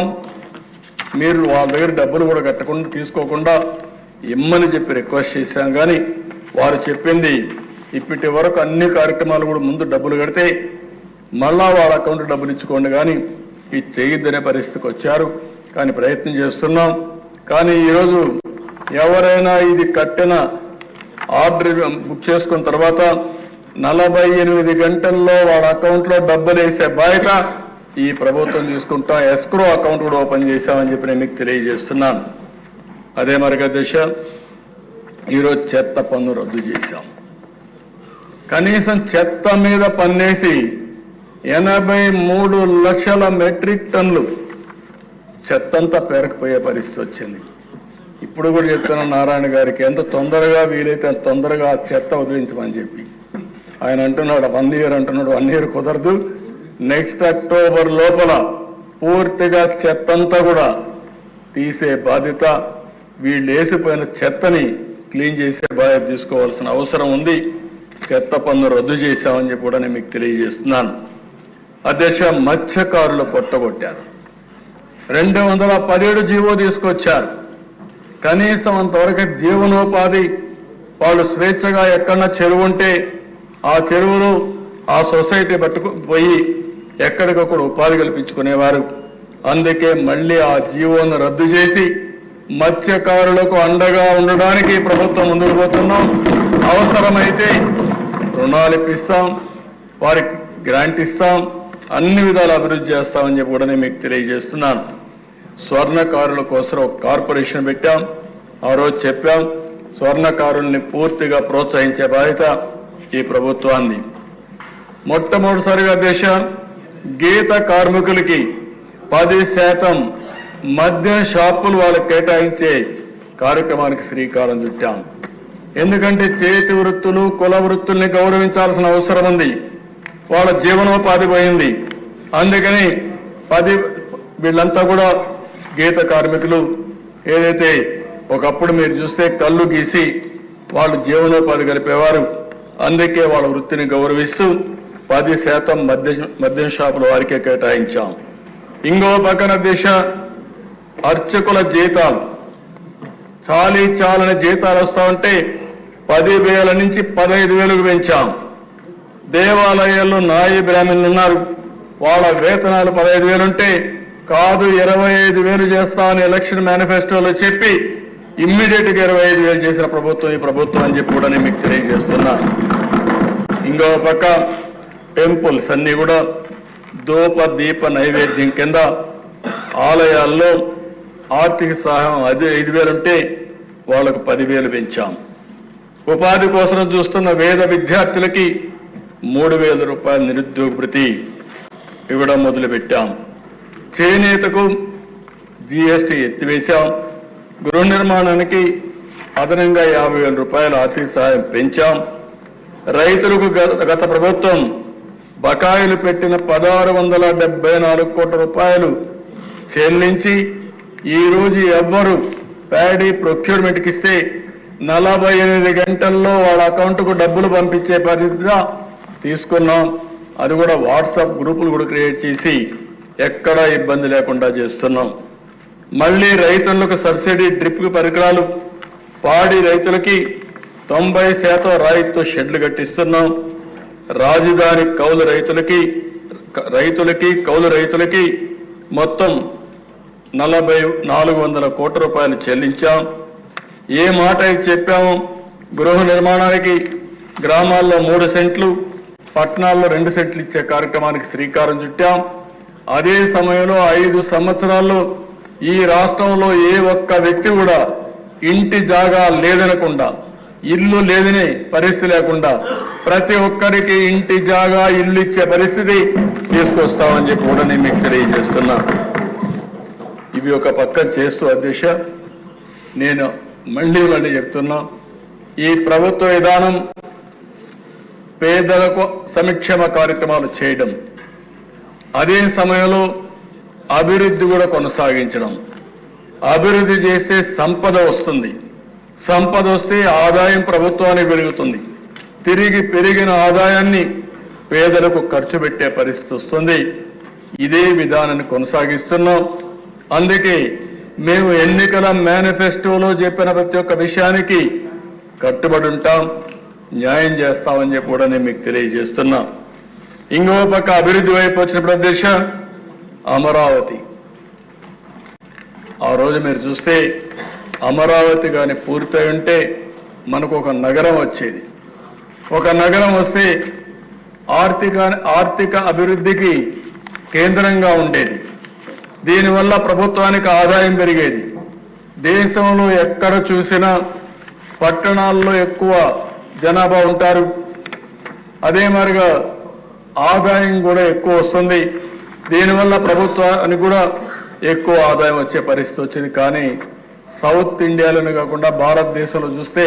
మీరు వాళ్ళ దగ్గర డబ్బులు కూడా కట్టకుండా తీసుకోకుండా ఇమ్మని చెప్పి రిక్వెస్ట్ చేశాం. కానీ వారు చెప్పింది ఇప్పటి వరకు అన్ని కార్యక్రమాలు కూడా ముందు డబ్బులు కడితే మళ్ళా వాళ్ళ అకౌంట్ డబ్బులు ఇచ్చుకోండి, కానీ ఇది చేయొద్దనే పరిస్థితికి వచ్చారు. కానీ ప్రయత్నం చేస్తున్నాం. కానీ ఈరోజు ఎవరైనా ఇది కట్టిన ఆర్డర్ బుక్ చేసుకున్న తర్వాత 48 గంటల్లో వాళ్ళ అకౌంట్లో డబ్బులు వేసే బాధ్యత ఈ ప్రభుత్వం తీసుకుంటాం. ఎస్క్రో అకౌంట్ కూడా ఓపెన్ చేశామని చెప్పి నేను మీకు తెలియజేస్తున్నాను. అదే మరిగా దిశ, ఈరోజు చెత్త పన్ను రద్దు చేశాం. కనీసం చెత్త మీద పన్నేసి 83 లక్షల మెట్రిక్ టన్నులు చెత్తంతా పేరకపోయే పరిస్థితి వచ్చింది. ఇప్పుడు కూడా చెప్తున్నా నారాయణ గారికి, ఎంత తొందరగా వీలైతే అంత తొందరగా చెత్త వదిలించమని చెప్పి. ఆయన అంటున్నాడు 1 ఇయర్ అంటున్నాడు. 1 ఇయర్ కుదరదు. నెక్స్ట్ అక్టోబర్ లోపల పూర్తిగా చెత్తంతా కూడా తీసే బాధ్యత, వీళ్ళు వేసిపోయిన చెత్తని క్లీన్ చేసే బాధ్యత తీసుకోవాల్సిన అవసరం ఉంది. చెత్త పన్ను రద్దు చేశామని చెప్పి కూడా నేను మీకు తెలియజేస్తున్నాను. అధ్యక్ష, మత్స్యకారులు పొట్టగొట్టారు. 217 జీవో తీసుకొచ్చారు. కనీసం అంతవరకు జీవనోపాధి, వాళ్ళు స్వేచ్ఛగా ఎక్కడన్నా చెరువు ఉంటే ఆ చెరువులు ఆ సొసైటీ పోయి ఎక్కడికక్కడ ఉపాధి కల్పించుకునేవారు. అందుకే మళ్ళీ ఆ జీవోను రద్దు చేసి మత్స్యకారులకు అండగా ఉండడానికి ప్రభుత్వం ముందుకు పోతున్నాం. అవసరమైతే రుణాలు ఇప్పిస్తాం, వారికి గ్రాంట్ ఇస్తాం, అన్ని విధాల అభివృద్ధి చేస్తామని చెప్పి కూడా నేను మీకు తెలియజేస్తున్నాను. స్వర్ణకారుల కోసం ఒక కార్పొరేషన్ పెట్టాం. ఆ రోజు చెప్పాం, స్వర్ణకారుల్ని పూర్తిగా ప్రోత్సహించే బాధ్యత ఈ ప్రభుత్వాన్ని. మొట్టమొదటిసారిగా దేశ గీత కార్మికులకి 10% మద్యం షాపులు వాళ్ళకి కేటాయించే కార్యక్రమానికి శ్రీకారం చుట్టాం. ఎందుకంటే చేతి వృత్తులు, కుల వృత్తుల్ని గౌరవించాల్సిన అవసరం ఉంది. వాళ్ళ జీవనోపాధి పోయింది. అందుకని వీళ్ళంతా కూడా గీత కార్మికులు ఏదైతే ఒకప్పుడు మీరు చూస్తే కళ్ళు గీసి వాళ్ళు జీవనోపాధి గడిపేవారు. అందుకే వాళ్ళ వృత్తిని గౌరవిస్తూ 10% మద్యం షాపుల వారికే కేటాయించాం. ఇంకో పక్కన దిశ అర్చకుల జీతాలు, చాలని జీతాలు వస్తా ఉంటే 10,000 నుంచి 15,000కు పెంచాం. దేవాలయాల్లో నాయి బ్రాహ్మణులు ఉన్నారు, వాళ్ళ వేతనాలు 15,000 ఉంటే కాదు 25,000 చేస్తామని ఎలక్షన్ మేనిఫెస్టోలో చెప్పి ఇమ్మీడియట్ గా 25,000 చేసిన ప్రభుత్వం ఈ ప్రభుత్వం అని చెప్పి కూడా నేను మీకు తెలియజేస్తున్నా. ఇంకో పక్క టెంపుల్స్ అన్ని కూడా ధూప దీప నైవేద్యం కింద ఆలయాల్లో ఆర్థిక సహాయం 5,000 ఉంటే వాళ్లకు 10,000 పెంచాం. ఉపాధి కోసం చూస్తున్న వేద విద్యార్థులకి 3,000 రూపాయల నిరుద్యోగ భృతి ఇవ్వడం మొదలుపెట్టాం. చేనేతకు జీఎస్టీ ఎత్తివేశాం. గృహ నిర్మాణానికి అదనంగా 50,000 రూపాయల ఆర్థిక సహాయం పెంచాం. రైతులకు గత ప్రభుత్వం బకాయిలు పెట్టిన 1674 కోట్ల రూపాయలు చెల్లించి ఈరోజు ఎవ్వరు ప్యాడీ ప్రొక్యూర్మెంట్కి ఇస్తే 48 గంటల్లో వాళ్ళ అకౌంట్కు డబ్బులు పంపించే పరిస్థితిగా తీసుకున్నాం. అది కూడా వాట్సాప్ గ్రూపులు కూడా క్రియేట్ చేసి ఎక్కడా ఇబ్బంది లేకుండా చేస్తున్నాం. మళ్ళీ రైతులకు సబ్సిడీ డ్రిప్ పరికరాలు, పాడి రైతులకి 90% రాయితీతో షెడ్లు కట్టిస్తున్నాం. రాజధాని కౌలు రైతులకి మొత్తం 400 కోట్ల రూపాయలు చెల్లించాం. ఏ మాట అయితే చెప్పామో గృహ నిర్మాణానికి గ్రామాల్లో 3 సెంట్లు, పట్టణాల్లో 2 సెంట్లు ఇచ్చే కార్యక్రమానికి శ్రీకారం చుట్టాం. అదే సమయంలో 5 సంవత్సరాల్లో ఈ రాష్ట్రంలో ఏ ఒక్క వ్యక్తి కూడా ఇంటి జాగా లేదనకుండా, ఇల్లు లేదనే పరిస్థితి లేకుండా ప్రతి ఒక్కరికి ఇంటి జాగా, ఇల్లు ఇచ్చే పరిస్థితి తీసుకొస్తామని చెప్పి కూడా నేను మీకు తెలియజేస్తున్నా. ఇవి ఒక పక్కన చేస్తూ అధ్యక్ష, నేను మళ్ళీ చెప్తున్నా, ఈ ప్రభుత్వ విధానం పేదలకు సంక్షేమ కార్యక్రమాలు చేయడం, అదే సమయంలో అభివృద్ధి కూడా కొనసాగించడం. అభివృద్ధి చేస్తే సంపద వస్తుంది, సంపద వస్తే ఆదాయం ప్రభుత్వానికి పెరుగుతుంది, తిరిగి పెరిగిన ఆదాయాన్ని పేదలకు ఖర్చు పెట్టే పరిస్థితి వస్తుంది. ఇదే విధానాన్ని కొనసాగిస్తున్నాం. అందుకే మేము ఎన్నికల మేనిఫెస్టోలో చెప్పిన ప్రతి ఒక్క విషయానికి కట్టుబడి ఉంటాం, న్యాయం చేస్తామని చెప్పి కూడా నేను మీకు తెలియజేస్తున్నా. ఇంకో పక్క అభివృద్ధి వైపు వచ్చిన ప్రదేశ అమరావతి. ఆ రోజు మీరు చూస్తే అమరావతి కానీ పూర్తయి ఉంటే మనకు ఒక నగరం వచ్చేది. ఒక నగరం వస్తే ఆర్థిక అభివృద్ధికి కేంద్రంగా ఉండేది. దీనివల్ల ప్రభుత్వానికి ఆదాయం పెరిగేది. దేశంలో ఎక్కడ చూసినా పట్టణాల్లో ఎక్కువ జనాభా ఉంటారు, అదే మాదిరిగా ఆదాయం కూడా ఎక్కువ వస్తుంది. దీనివల్ల ప్రభుత్వానికి కూడా ఎక్కువ ఆదాయం వచ్చే పరిస్థితి వచ్చింది. కానీ సౌత్ ఇండియాలోనే కాకుండా భారతదేశంలో చూస్తే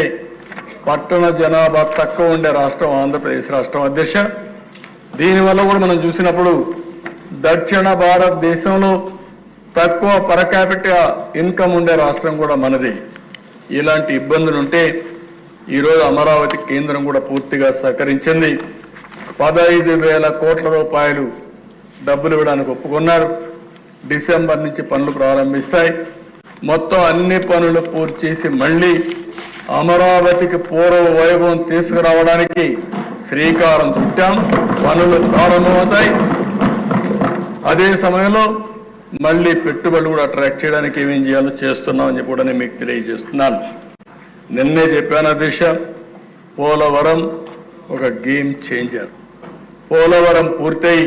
పట్టణ జనాభా తక్కువ ఉండే రాష్ట్రం ఆంధ్రప్రదేశ్ రాష్ట్రం అధ్యక్ష. దీనివల్ల కూడా మనం చూసినప్పుడు దక్షిణ భారతదేశంలో తక్కువ పర్ క్యాపిటల్ ఇన్కమ్ ఉండే రాష్ట్రం కూడా మనది. ఇలాంటి ఇబ్బందులు ఉంటే ఈరోజు అమరావతి కేంద్రం కూడా పూర్తిగా సహకరించింది. 15,000 కోట్ల రూపాయలు డబ్బులు ఇవ్వడానికి ఒప్పుకున్నారు. డిసెంబర్ నుంచి పనులు ప్రారంభిస్తాయి. మొత్తం అన్ని పనులు పూర్తి చేసి మళ్ళీ అమరావతికి పూర్వ వైభవం తీసుకురావడానికి శ్రీకారం చుట్టాం. పనులు ప్రారంభమవుతాయి. అదే సమయంలో మళ్ళీ పెట్టుబడులు కూడా అట్రాక్ట్ చేయడానికి ఏమేం చేయాలో చేస్తున్నామని చెప్పి కూడా నేను మీకు తెలియజేస్తున్నాను. నిన్నే చెప్పాను అధ్యక్ష, పోలవరం ఒక గేమ్ చేంజర్. పోలవరం పూర్తయి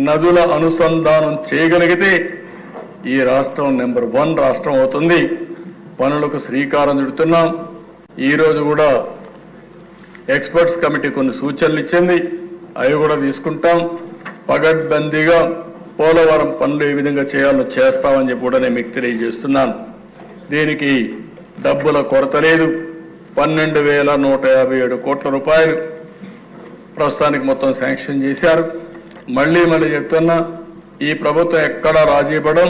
నదుల అనుసంధానం చేయగలిగితే ఈ రాష్ట్రం నెంబర్ 1 రాష్ట్రం అవుతుంది. పనులకు శ్రీకారం చుడుతున్నాం. ఈరోజు కూడా ఎక్స్పర్ట్స్ కమిటీ కొన్ని సూచనలు ఇచ్చింది, అవి కూడా తీసుకుంటాం. పగడ్బందీగా పోలవరం పనులు ఏ విధంగా చేయాలో చేస్తామని చెప్పి కూడా నేను మీకు తెలియజేస్తున్నాను. దీనికి డబ్బుల కొరత లేదు. 12,157 కోట్ల రూపాయలు ప్రస్తుతానికి మొత్తం శాంక్షన్ చేశారు. మళ్ళీ చెప్తున్నా, ఈ ప్రభుత్వం ఎక్కడా రాజీ పడం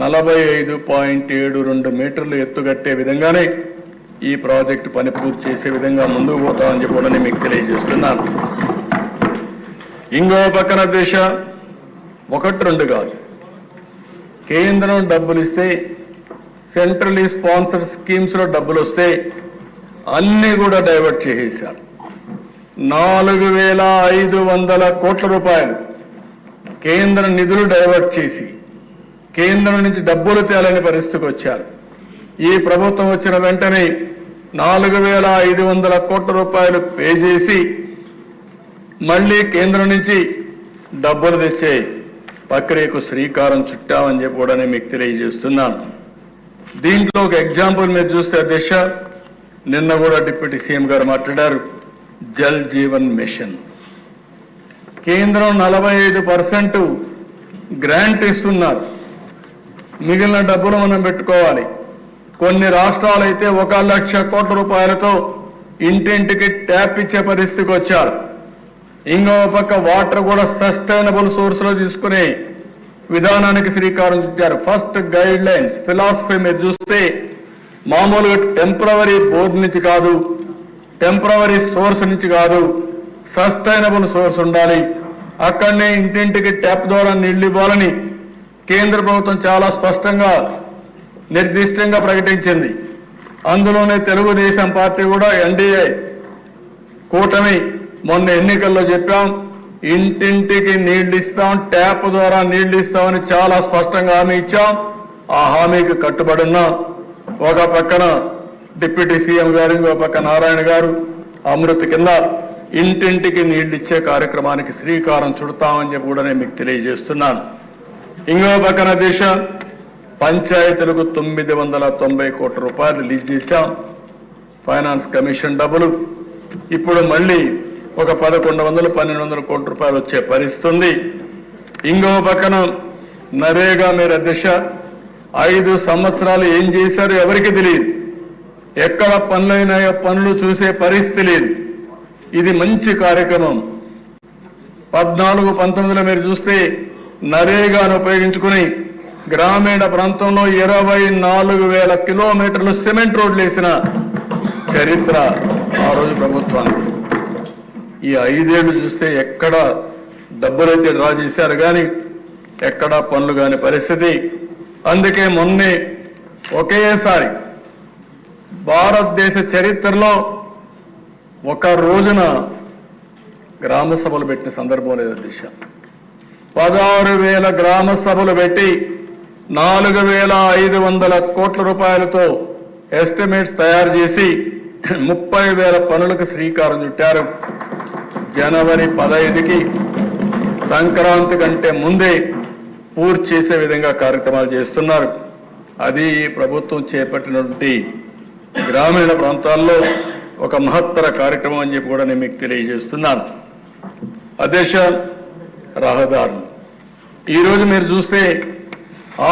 45.72 మీటర్లు ఎత్తుగట్టే విధంగానే ఈ ప్రాజెక్టు పని పూర్తి చేసే విధంగా ముందుకు పోతామని చెప్పి కూడా నేను మీకు తెలియజేస్తున్నాను. ఇంకో పక్కన దేశ 1-2 కాదు, కేంద్రం డబ్బులు ఇస్తే, సెంట్రలీ స్పాన్సర్ స్కీమ్స్ లో డబ్బులు వస్తే అన్ని కూడా డైవర్ట్ చేసేశారు. 4,500 కోట్ల రూపాయలు కేంద్ర నిధులు డైవర్ట్ చేసి కేంద్రం నుంచి డబ్బులు తేలని పరిస్థితికి వచ్చారు. ఈ ప్రభుత్వం వచ్చిన వెంటనే 4,500 కోట్ల రూపాయలు పే చేసి మళ్ళీ కేంద్రం నుంచి డబ్బులు తెచ్చే ప్రక్రియకు శ్రీకారం చుట్టామని చెప్పి కూడా నేను మీకు తెలియజేస్తున్నాను. దీంట్లో ఒక ఎగ్జాంపుల్ మీరు చూస్తే అధ్యక్ష, నిన్న కూడా డిప్యూటీ సీఎం గారు మాట్లాడారు, జల్ జీవన్ మిషన్. కేంద్రం 45% గ్రాంట్ ఇస్తున్నారు, మిగిలిన డబ్బులు మనం పెట్టుకోవాలి. కొన్ని రాష్ట్రాలు అయితే 1,00,000 కోట్ల రూపాయలతో ఇంటింటికి ట్యాప్ ఇచ్చే పరిస్థితికి వచ్చారు. ఇంకో పక్క వాటర్ కూడా సస్టైనబుల్ సోర్స్ లో తీసుకునే విధానానికి శ్రీకారం చుట్టారు. ఫస్ట్ గైడ్ లైన్స్ ఫిలాసఫీ మీరు చూస్తే మామూలుగా టెంపరవరీ బోర్డు నుంచి కాదు, టెంపరవరీ సోర్స్ నుంచి కాదు, సస్టైనబుల్ సోర్స్ ఉండాలి. అక్కడనే ఇంటింటికి ట్యాప్ ద్వారా నీళ్లు ఇవ్వాలని కేంద్ర ప్రభుత్వం చాలా స్పష్టంగా నిర్దిష్టంగా ప్రకటించింది. అందులోనే తెలుగుదేశం పార్టీ కూడా ఎన్డీఏ కూటమి మొన్న ఎన్నికల్లో చెప్పాం, ఇంటింటికి నీళ్లు ఇస్తాం, ట్యాప్ ద్వారా నీళ్లు ఇస్తామని చాలా స్పష్టంగా హామీ ఇచ్చాం. ఆ హామీకి కట్టుబడి ఉన్నాం. ఒక పక్కన డిప్యూటీ సీఎం గారు, ఇంకో పక్క నారాయణ గారు అమృత్ కింద ఇంటింటికి నీళ్లు ఇచ్చే కార్యక్రమానికి శ్రీకారం చుడతామని చెప్పి కూడా నేను మీకు తెలియజేస్తున్నాను. ఇంకో పక్కన దేశ పంచాయతీలకు 990 కోట్ల రూపాయలు రిలీజ్ చేశాం. ఫైనాన్స్ కమిషన్ డబ్బులు ఇప్పుడు మళ్ళీ ఒక 1100-1200 కోట్ల రూపాయలు వచ్చే పరిస్థితి ఉంది. ఇంకో పక్కన నరేగా మీరు అధ్యక్ష 5 సంవత్సరాలు ఏం చేశారో ఎవరికి తెలియదు. ఎక్కడ పనులైనాయో పనులు చూసే పరిస్థితి లేదు. ఇది మంచి కార్యక్రమం. 14-19లో మీరు చూస్తే నరేగాను ఉపయోగించుకుని గ్రామీణ ప్రాంతంలో 24,000 కిలోమీటర్లు సిమెంట్ రోడ్లు వేసిన చరిత్ర ఆ రోజు ప్రభుత్వానికి. ఈ 5 ఏళ్లు చూస్తే ఎక్కడ డబ్బులైతే డ్రా చేశారు కానీ ఎక్కడా పనులు కాని పరిస్థితి. అందుకే మొన్నే ఒకేసారి భారతదేశ చరిత్రలో ఒక రోజున గ్రామ సభలు పెట్టిన సందర్భం లేదు దిశ. 16,000 గ్రామ సభలు పెట్టి 4,500 కోట్ల రూపాయలతో ఎస్టిమేట్స్ తయారు చేసి 30,000 పనులకు శ్రీకారం చుట్టారు. జనవరి 15కి సంక్రాంతి కంటే ముందే పూర్తి చేసే విధంగా కార్యక్రమాలు చేస్తున్నారు. అది ప్రభుత్వం చేపట్టినటువంటి గ్రామీణ ప్రాంతాల్లో ఒక మహత్తర కార్యక్రమం అని చెప్పి కూడా నేను మీకు తెలియజేస్తున్నాను. అదేశ రహదారులు ఈరోజు మీరు చూస్తే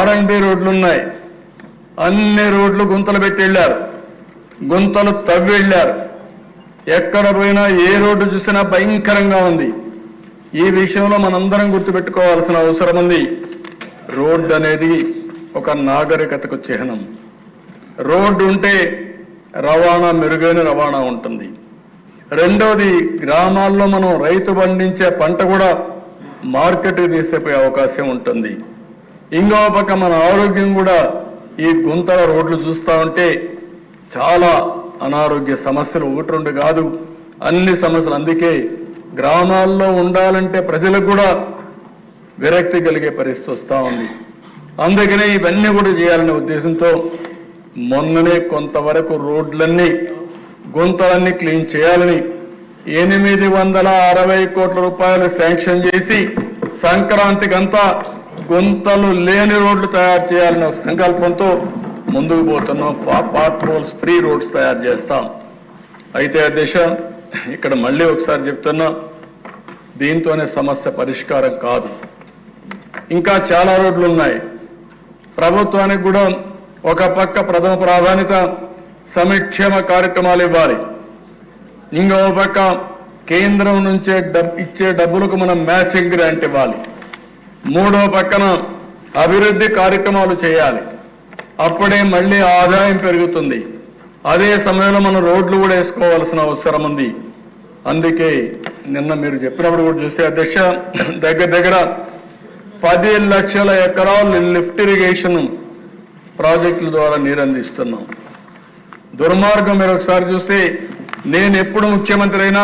R&B రోడ్లు ఉన్నాయి. అన్ని రోడ్లు గుంతలు పెట్టి వెళ్ళారు, గుంతలు తవ్వి వెళ్ళారు. ఎక్కడ పోయినా ఏ రోడ్డు చూసినా భయంకరంగా ఉంది. ఈ విషయంలో మనందరం గుర్తుపెట్టుకోవాల్సిన అవసరం ఉంది. రోడ్డు అనేది ఒక నాగరికతకు చిహ్నం. రోడ్డు ఉంటే రవాణా మెరుగైన రవాణా ఉంటుంది. రెండోది గ్రామాల్లో మనం రైతు పండించే పంట కూడా మార్కెట్కి తీసుకుపోయే అవకాశం ఉంటుంది. ఇంకో పక్క మన ఆరోగ్యం కూడా ఈ గుంతల రోడ్లు చూస్తూ ఉంటే చాలా అనారోగ్య సమస్యలు 1-2 కాదు, అన్ని సమస్యలు. అందుకే గ్రామాల్లో ఉండాలంటే ప్రజలకు కూడా విరక్తి కలిగే పరిస్థితి వస్తూ ఉంది. అందుకనే ఇవన్నీ కూడా చేయాలనే ఉద్దేశంతో మొన్ననే కొంతవరకు రోడ్లన్నీ గుంతలన్నీ క్లీన్ చేయాలని 860 కోట్ల రూపాయలు శాంక్షన్ చేసి సంక్రాంతికంతా గుంతలు లేని రోడ్లు తయారు చేయాలనే ఒక సంకల్పంతో ముందుకు పోతున్నాం. పాత్ హోల్స్ ఫ్రీ రోడ్స్ తయారు చేస్తాం. అయితే అధ్యక్ష ఇక్కడ మళ్ళీ ఒకసారి చెప్తున్నా, దీంతోనే సమస్య పరిష్కారం కాదు. ఇంకా చాలా రోడ్లు ఉన్నాయి. ప్రభుత్వానికి కూడా ఒక పక్క ప్రథమ ప్రాధాన్యత సంక్షేమ కార్యక్రమాలు ఇవ్వాలి. ఇంకో పక్క కేంద్రం నుంచే ఇచ్చే డబ్బులకు మనం మ్యాచింగ్ గ్రాంట్ ఇవ్వాలి. మూడో పక్కన అభివృద్ధి కార్యక్రమాలు చేయాలి. అప్పుడే మళ్ళీ ఆదాయం పెరుగుతుంది. అదే సమయంలో మనం రోడ్లు కూడా వేసుకోవాల్సిన అవసరం ఉంది. అందుకే నిన్న మీరు చెప్పినప్పుడు కూడా చూస్తే అధ్యక్ష దగ్గర 10 లక్షల ఎకరాలు లిఫ్ట్ ఇరిగేషన్ ప్రాజెక్టుల ద్వారా నీరు అందిస్తున్నాం. దుర్మార్గం మీరు ఒకసారి చూస్తే, నేను ఎప్పుడు ముఖ్యమంత్రి అయినా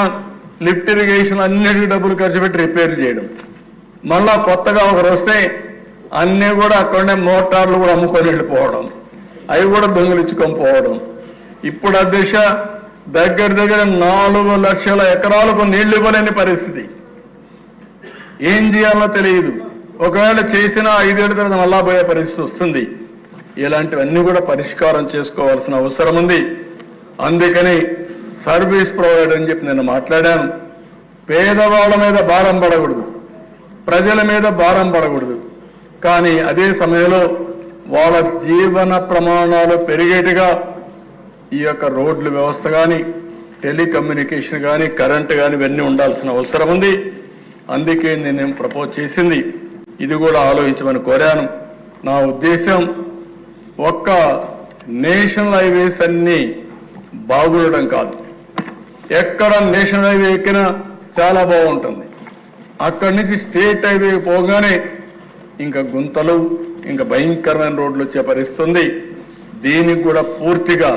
లిఫ్ట్ ఇరిగేషన్ అన్నిటికీ డబ్బులు ఖర్చు పెట్టి రిపేర్ చేయడం, మళ్ళా కొత్తగా ఒకరు వస్తే అన్నీ కూడా అక్కడనే మోటార్లు కూడా అమ్ముకొని వెళ్ళిపోవడం, అవి కూడా దొంగిలించుకొని పోవడం. ఇప్పుడు అధ్యక్ష దగ్గర 4 లక్షల ఎకరాలకు నీళ్లు ఇవ్వలేని పరిస్థితి. ఏం చేయాలో తెలియదు. ఒకవేళ చేసినా 5 ఏళ్ళ తర్వాత మళ్ళా పోయే పరిస్థితి వస్తుంది. ఇలాంటివన్నీ కూడా పరిష్కారం చేసుకోవాల్సిన అవసరం ఉంది. అందుకని సర్వీస్ ప్రొవైడర్ అని చెప్పి నేను మాట్లాడాను. పేదవాళ్ళ మీద భారం పడకూడదు, ప్రజల మీద భారం పడకూడదు. కానీ అదే సమయంలో వాళ్ళ జీవన ప్రమాణాలు పెరిగేట్టుగా ఈ యొక్క రోడ్ల వ్యవస్థ కానీ టెలికమ్యూనికేషన్ కానీ కరెంట్ కానీ ఇవన్నీ ఉండాల్సిన అవసరం ఉంది. అందుకే నేను ప్రపోజ్ చేసింది ఇది కూడా ఆలోచించమని కోరాను. నా ఉద్దేశం ఒక్క నేషనల్ హైవేస్ అన్ని బాగుండడం కాదు, ఎక్కడ నేషనల్ హైవే ఎక్కినా చాలా బాగుంటుంది, అక్కడి నుంచి స్టేట్ హైవే పోగానే ఇంకా గుంతలు ఇంకా భయంకరమైన రోడ్లు వచ్చే పరిస్థితి ఉంది. దీనికి కూడా పూర్తిగా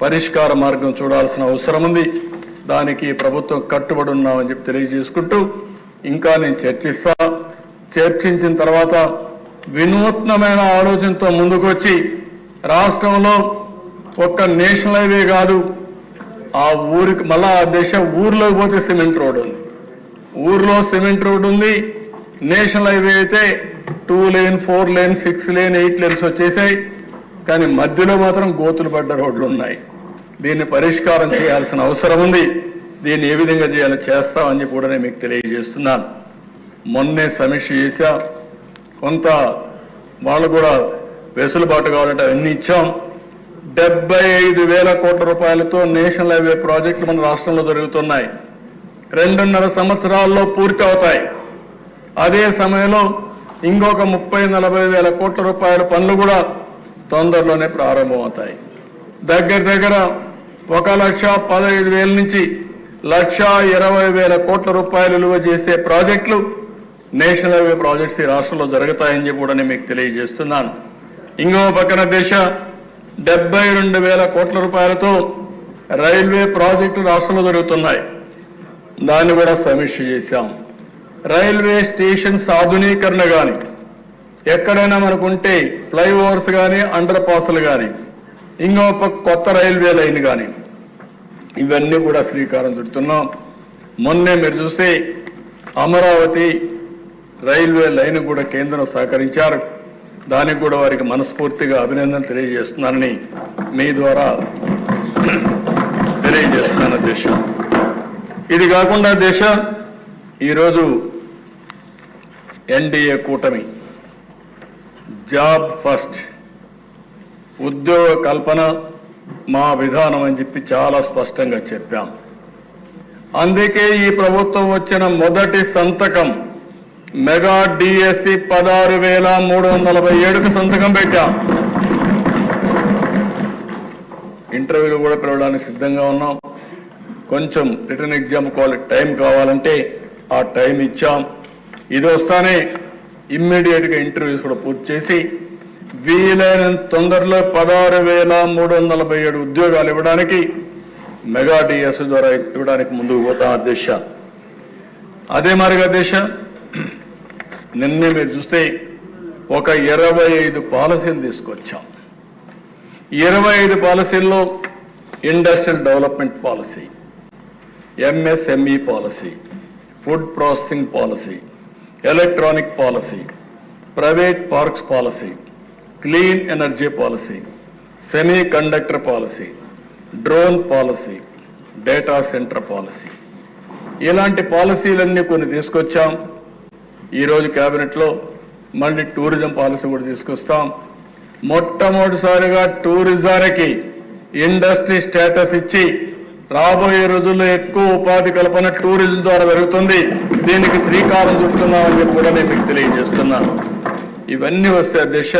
పరిష్కార మార్గం చూడాల్సిన అవసరం ఉంది. దానికి ప్రభుత్వం కట్టుబడి ఉన్నామని చెప్పి తెలియజేసుకుంటూ ఇంకా నేను చర్చించిన తర్వాత వినూత్నమైన ఆలోచనతో ముందుకు వచ్చి రాష్ట్రంలో ఒక్క నేషనల్ హైవే కాదు, ఆ ఊరికి మళ్ళా ఆ ఊర్లోకి పోతే సిమెంట్ రోడ్ ఉంది, ఊర్లో సిమెంట్ రోడ్ ఉంది. నేషనల్ హైవే అయితే 2 లేన్ 4 లేన్ 6 లేన్ 8 లేన్స్ వచ్చేసాయి, కానీ మధ్యలో మాత్రం గోతులు పడ్డ రోడ్లు ఉన్నాయి. దీన్ని పరిష్కారం చేయాల్సిన అవసరం ఉంది. దీన్ని ఏ విధంగా చేయాలో చేస్తామని కూడా నేను మీకు తెలియజేస్తున్నాను. మొన్నే సమీక్ష చేశా, కొంత వాళ్ళు కూడా వెసులుబాటు కావాలంటే అవన్నీ ఇచ్చాం. 75,000 కోట్ల రూపాయలతో నేషనల్ హైవే ప్రాజెక్టులు మన రాష్ట్రంలో జరుగుతున్నాయి. 2.5 సంవత్సరాల్లో పూర్తి అవుతాయి. అదే సమయంలో ఇంకొక 30-40 కోట్ల రూపాయల పనులు కూడా తొందరలోనే ప్రారంభమవుతాయి. దగ్గర 1,15,000 నుంచి 1,20,000 కోట్ల రూపాయలు విలువ చేసే ప్రాజెక్టులు నేషనల్ హైవే ప్రాజెక్ట్స్ ఈ రాష్ట్రంలో జరుగుతాయని చెప్పి కూడా నేను మీకు తెలియజేస్తున్నాను. ఇంకో పక్కన 72,000 కోట్ల రూపాయలతో రైల్వే ప్రాజెక్టులు రాష్ట్రంలో జరుగుతున్నాయి. దాన్ని కూడా సమీక్ష చేశాం. రైల్వే స్టేషన్స్ ఆధునీకరణ కానీ, ఎక్కడైనా మనకుంటే ఫ్లైఓవర్స్ కానీ అండర్ పాస్లు కానీ, ఇంకో కొత్త రైల్వే లైన్ కానీ, ఇవన్నీ కూడా శ్రీకారం చుడుతున్నాం. మొన్నే మీరు చూస్తే అమరావతి రైల్వే లైన్ కూడా కేంద్రం సహకరించారు. దానికి కూడా వారికి మనస్ఫూర్తిగా అభినందనలు తెలియజేస్తున్నానని మీ ద్వారా తెలియజేస్తున్నాను అధ్యక్ష. ఇది కాకుండా అధ్యక్ష, ఈరోజు ఎన్డీఏ కూటమి జాబ్ ఫస్ట్, ఉద్యోగ కల్పన మా విధానం అని చెప్పి చాలా స్పష్టంగా చెప్పాం. అందుకే ఈ ప్రభుత్వం వచ్చిన మొదటి సంతకం మెగా డిఎస్సి 16,347కు సంతకం పెట్టాం. ఇంటర్వ్యూలు కూడా పిలవడానికి సిద్ధంగా ఉన్నాం. కొంచెం రిటర్న్ ఎగ్జామ్ టైం కావాలంటే ఆ టైం ఇచ్చాం. ఇది వస్తానే ఇమ్మీడియట్గా ఇంటర్వ్యూస్ కూడా పూర్తి చేసి వీలైనంత తొందరలో 16,347 ఉద్యోగాలు ఇవ్వడానికి మెగా డిఎస్ ద్వారా ఇవ్వడానికి ముందుకు పోతాం అధ్యక్ష. అదే మరిగా అధ్యక్ష, నిన్నే మీరు చూస్తే ఒక 25 పాలసీలు తీసుకొచ్చాం. 25 పాలసీల్లో industrial development policy, MSME policy, food processing policy, electronic policy, private parks policy, clean energy policy, semiconductor policy, drone policy, data centre policy, ఇలాంటి పాలసీలన్నీ కొన్ని తీసుకొచ్చాం. ఈరోజు కేబినెట్లో మళ్ళీ టూరిజం పాలసీ కూడా తీసుకొస్తాం. మొట్టమొదటిసారిగా టూరిజానికి ఇండస్ట్రీ స్టేటస్ ఇచ్చి రాబోయే రోజుల్లో ఎక్కువ ఉపాధి కల్పన టూరిజం ద్వారా పెరుగుతుంది. దీనికి శ్రీకారం చుడుతున్నామని చెప్పి కూడా నేను మీకు తెలియజేస్తున్నాను. ఇవన్నీ వస్తే అధ్యక్ష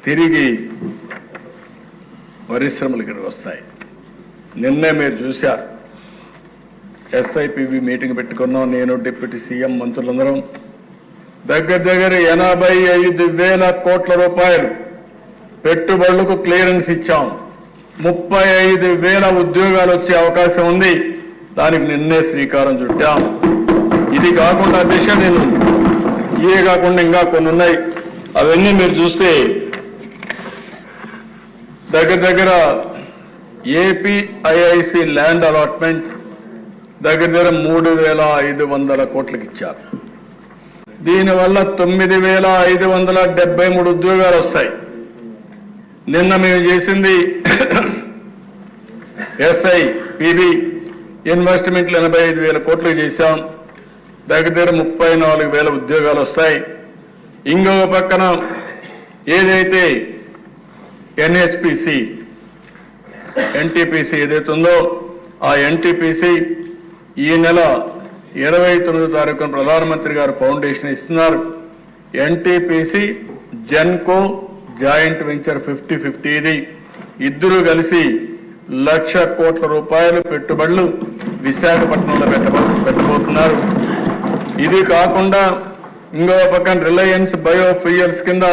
తిరిగి పరిశ్రమలు ఇక్కడికి వస్తాయి. నిన్నే మీరు చూశారు, ఎస్ఐపివి మీటింగ్ పెట్టుకున్నాం. నేను డిప్యూటీ సీఎం మంత్రులందరం దగ్గర 85,000 కోట్ల రూపాయలు పెట్టుబడులకు క్లియరెన్స్ ఇచ్చాం. 35,000 ఉద్యోగాలు వచ్చే అవకాశం ఉంది. దానికి నిన్నే శ్రీకారం చుట్టాం. ఇది కాకుండా అధ్యక్ష నేను ఇవే కాకుండా ఇంకా కొన్ని ఉన్నాయి. అవన్నీ మీరు చూస్తే దగ్గర ఏపీఐఐసి ల్యాండ్ అలాట్మెంట్ దగ్గర 3,500 కోట్లకి ఇచ్చారు. దీనివల్ల 9,573 ఉద్యోగాలు వస్తాయి. నిన్న మేము చేసింది ఎస్ఐపిబి ఇన్వెస్ట్మెంట్లు 85,000 కోట్లు చేశాం. దగ్గర 34,000 ఉద్యోగాలు వస్తాయి. ఇంకొక పక్కన ఏదైతే ఎన్హెచ్పిసి ఎన్టీపీసీ ఏదైతే ఉందో ఆ ఎన్టీపీసీ ఈ నెల 29వ తారీఖున ప్రధానమంత్రి గారు ఫౌండేషన్ ఇస్తున్నారు. ఎన్టీపీసీ జెన్కో జాయింట్ వెంచర్ 50-50 ఇది. ఇద్దరు కలిసి 1,00,000 కోట్ల రూపాయలు పెట్టుబడులు విశాఖపట్నంలో పెట్టబోతున్నారు. ఇది కాకుండా ఇంకో పక్కన రిలయన్స్ బయోఫ్యూయల్స్ కింద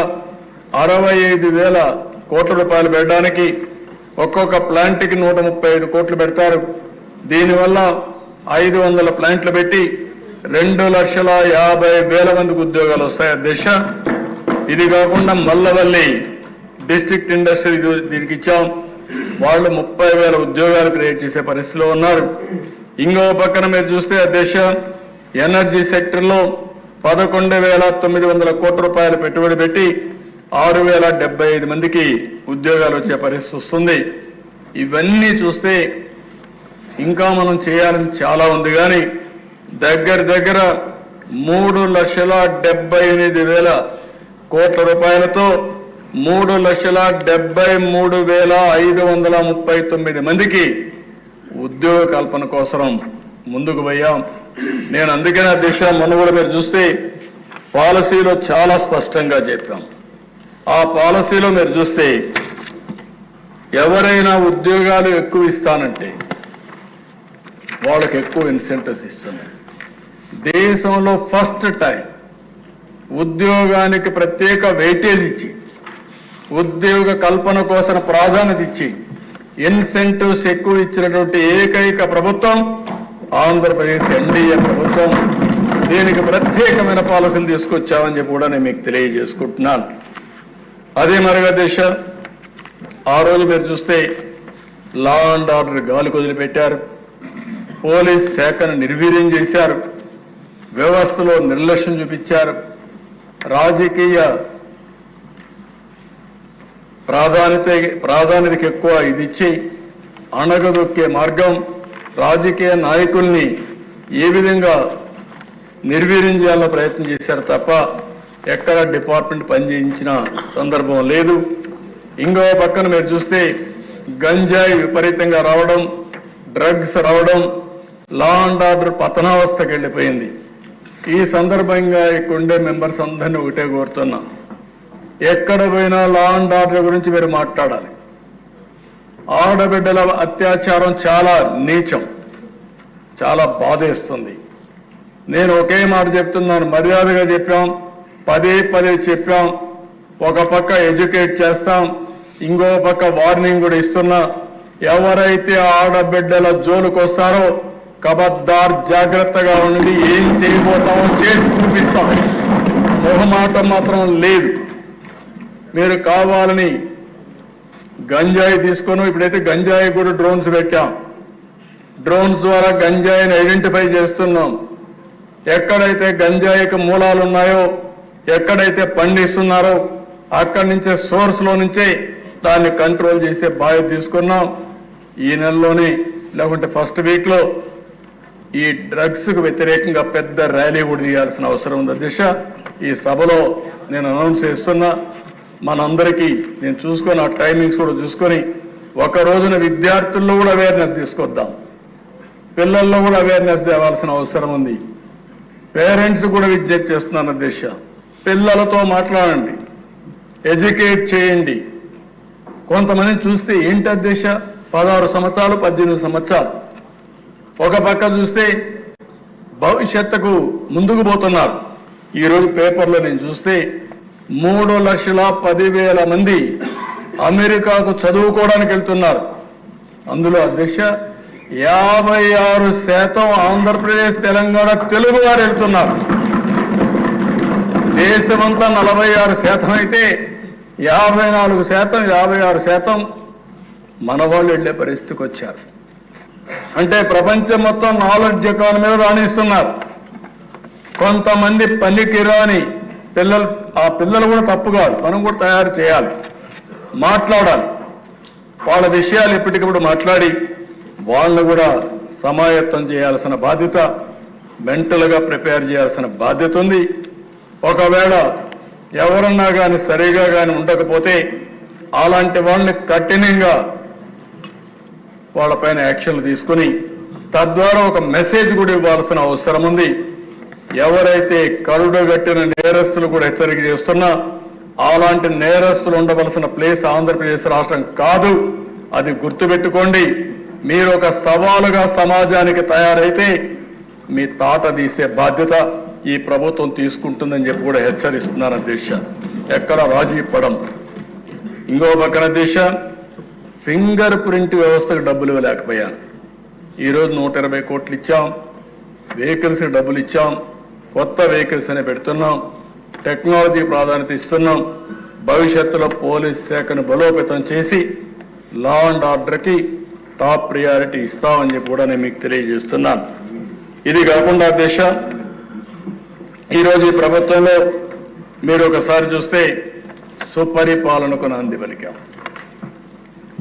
65,000 కోట్ల రూపాయలు పెట్టడానికి ఒక్కొక్క ప్లాంట్కి 135 కోట్లు పెడతారు. దీనివల్ల 500 ప్లాంట్లు పెట్టి 2,50,000 మందికి ఉద్యోగాలు వస్తాయి అధ్యక్ష. ఇది కాకుండా మల్లవల్లి డిస్ట్రిక్ట్ ఇండస్ట్రీ దీనికి ఇచ్చాం. వాళ్ళు 30,000 ఉద్యోగాలు క్రియేట్ చేసే పరిస్థితిలో ఉన్నారు. ఇంకో పక్కన మీరు చూస్తే అధ్యక్ష ఎనర్జీ సెక్టర్లో 11,900 కోట్ల రూపాయలు పెట్టుబడి పెట్టి 6,075 మందికి ఉద్యోగాలు వచ్చే పరిస్థితి వస్తుంది. ఇవన్నీ చూస్తే ఇంకా మనం చేయాలని చాలా ఉంది. కానీ దగ్గర 3,78,000 కోట్ల రూపాయలతో 3,73,539 మందికి ఉద్యోగ కల్పన కోసం ముందుకు పోయాం. నేను అందుకనే అధ్యక్ష మొన్న కూడా మీరు చూస్తే పాలసీలో చాలా స్పష్టంగా చెప్పాం. ఆ పాలసీలో మీరు చూస్తే ఎవరైనా ఉద్యోగాలు ఎక్కువ ఇస్తానంటే వాళ్ళకి ఎక్కువ ఇన్సెంటివ్స్ ఇస్తున్నారు. దేశంలో ఫస్ట్ టైం ఉద్యోగానికి ప్రత్యేక వెయిటేజ్ ఇచ్చి ఉద్యోగ కల్పన కోసం ప్రాధాన్యత ఇచ్చి ఇన్సెంటివ్స్ ఎక్కువ ఇచ్చినటువంటి ఏకైక ప్రభుత్వం ఆంధ్రప్రదేశ్ ఎన్డీఏ ప్రభుత్వం. దీనికి ప్రత్యేకమైన పాలసీలు తీసుకొచ్చామని చెప్పి కూడా నేను మీకు తెలియజేసుకుంటున్నాను. అదే మరిగా దేశ ఆ రోజు మీరు చూస్తే లా అండ్ ఆర్డర్ గాలికి వదిలిపెట్టారు. పోలీస్ శాఖను నిర్వీర్యం చేశారు. వ్యవస్థలో నిర్లక్ష్యం చూపించారు. రాజకీయ ప్రాధాన్యతకి ఎక్కువ ఇది ఇచ్చి అణగదొక్కే మార్గం, రాజకీయ నాయకుల్ని ఏ విధంగా నిర్వీర్యం చేయాలో ప్రయత్నం చేశారు తప్ప ఎక్కడ డిపార్ట్మెంట్ పనిచేయించిన సందర్భం లేదు. ఇంకో పక్కన మీరు చూస్తే గంజాయి విపరీతంగా రావడం, డ్రగ్స్ రావడం, లా అండ్ ఆర్డర్ పతనావస్థకి వెళ్ళిపోయింది. ఈ సందర్భంగా ఇక్కడుండే మెంబర్స్ అందరినీ ఒకటే కోరుతున్నా, ఎక్కడ పోయినా లా అండ్ ఆర్డర్ గురించి మీరు మాట్లాడాలి. ఆడబిడ్డల అత్యాచారం చాలా నీచం, చాలా బాధేస్తుంది. నేను ఒకే మాట చెప్తున్నాను, మర్యాదగా చెప్పాం, పదే చెప్పాం. ఒక పక్క ఎడ్యుకేట్ చేస్తాం, ఇంకో పక్క వార్నింగ్ కూడా ఇస్తున్నా. ఎవరైతే ఆడబిడ్డల జోలుకు వస్తారో కబద్దార్ జాగ్రత్తగా ఉండి ఏం చేయబోతామో చేసి చూపిస్తాం. మొహమాటం మాత్రం లేదు. మీరు కావాలని గంజాయి తీసుకొని, ఇప్పుడైతే గంజాయి కూడా డ్రోన్స్ పెట్టాం. డ్రోన్స్ ద్వారా గంజాయిని ఐడెంటిఫై చేస్తున్నాం. ఎక్కడైతే గంజాయికి మూలాలు ఉన్నాయో, ఎక్కడైతే పండిస్తున్నారో అక్కడి నుంచే సోర్స్లో నుంచే దాన్ని కంట్రోల్ చేసే బాధ్యత తీసుకున్నాం. ఈ నెలలోనే లేకుంటే ఫస్ట్ వీక్లో ఈ డ్రగ్స్కు వ్యతిరేకంగా పెద్ద ర్యాలీ కూడా తీయాల్సిన అవసరం ఉంది అధ్యక్ష. ఈ సభలో నేను అనౌన్స్ చేస్తున్నా. మనందరికీ నేను చూసుకొని ఆ టైమింగ్స్ కూడా చూసుకొని ఒక రోజున విద్యార్థుల్లో కూడా అవేర్నెస్ తీసుకొద్దాం, పిల్లల్లో కూడా అవేర్నెస్ తేవాల్సిన అవసరం ఉంది. పేరెంట్స్ కూడా విజ్ఞప్తి చేస్తున్నాను అధ్యక్ష, పిల్లలతో మాట్లాడండి, ఎడ్యుకేట్ చేయండి. కొంతమందిని చూస్తే ఏంటి అధ్యక్ష, 16 సంవత్సరాలు 18 సంవత్సరాలు, ఒక పక్క చూస్తే భవిష్యత్తుకు ముందుకు పోతున్నారు. ఈరోజు పేపర్లో నేను చూస్తే 3,10,000 మంది అమెరికాకు చదువుకోవడానికి వెళ్తున్నారు. అందులో అధ్యక్ష 56% ఆంధ్రప్రదేశ్ తెలంగాణ తెలుగు వారు వెళ్తున్నారు. దేశమంతా 46% అయితే 54%, 56% మన వాళ్ళు వెళ్లే పరిస్థితికి వచ్చారు. అంటే ప్రపంచం మొత్తం నాలెడ్జ్ ఎకానమీలో రాణిస్తున్నారు. కొంతమంది పనికిరాని పిల్లలు, ఆ పిల్లలు కూడా తప్పు కాదు, మనం కూడా తయారు చేయాలి, మాట్లాడాలి. వాళ్ళ విషయాలు ఎప్పటికప్పుడు మాట్లాడి వాళ్ళను కూడా సమాయత్తం చేయాల్సిన బాధ్యత, మెంటల్గా ప్రిపేర్ చేయాల్సిన బాధ్యత ఉంది. ఒకవేళ ఎవరన్నా కానీ సరిగా కానీ ఉండకపోతే అలాంటి వాళ్ళని కఠినంగా వాళ్ళపైన యాక్షన్లు తీసుకుని తద్వారా ఒక మెసేజ్ కూడా ఇవ్వాల్సిన అవసరం ఉంది. ఎవరైతే కరుడుగట్టిన నేరస్తులు కూడా హెచ్చరిక చేస్తున్నా అలాంటి నేరస్తులు ఉండవలసిన ప్లేస్ ఆంధ్రప్రదేశ్ రాష్ట్రం కాదు. అది గుర్తుపెట్టుకోండి. మీరు ఒక సవాలుగా సమాజానికి తయారైతే మీ తాట తీసే బాధ్యత ఈ ప్రభుత్వం తీసుకుంటుందని చెప్పి కూడా హెచ్చరిస్తున్నారు అధ్యక్ష. ఎక్కడ రాజీ పడం. ఇంకో పక్కన అధ్యక్ష, ఫింగర్ ప్రింట్ వ్యవస్థకు డబ్బులు ఇవ్వలేకపోయాను. ఈరోజు 120 కోట్లు ఇచ్చాం, వెహికల్స్ డబ్బులు ఇచ్చాం, కొత్త వెహికల్స్ అని పెడుతున్నాం, టెక్నాలజీ ప్రాధాన్యత ఇస్తున్నాం. భవిష్యత్తులో పోలీస్ శాఖను బలోపేతం చేసి లా అండ్ ఆర్డర్కి టాప్ ప్రియారిటీ ఇస్తామని చెప్పి కూడా నేను మీకు తెలియజేస్తున్నాను. ఇది కాకుండా దేశ ఈరోజు ఈ ప్రభుత్వంలో మీరు ఒకసారి చూస్తే సుపరిపాలనకు నాంది పలికాం.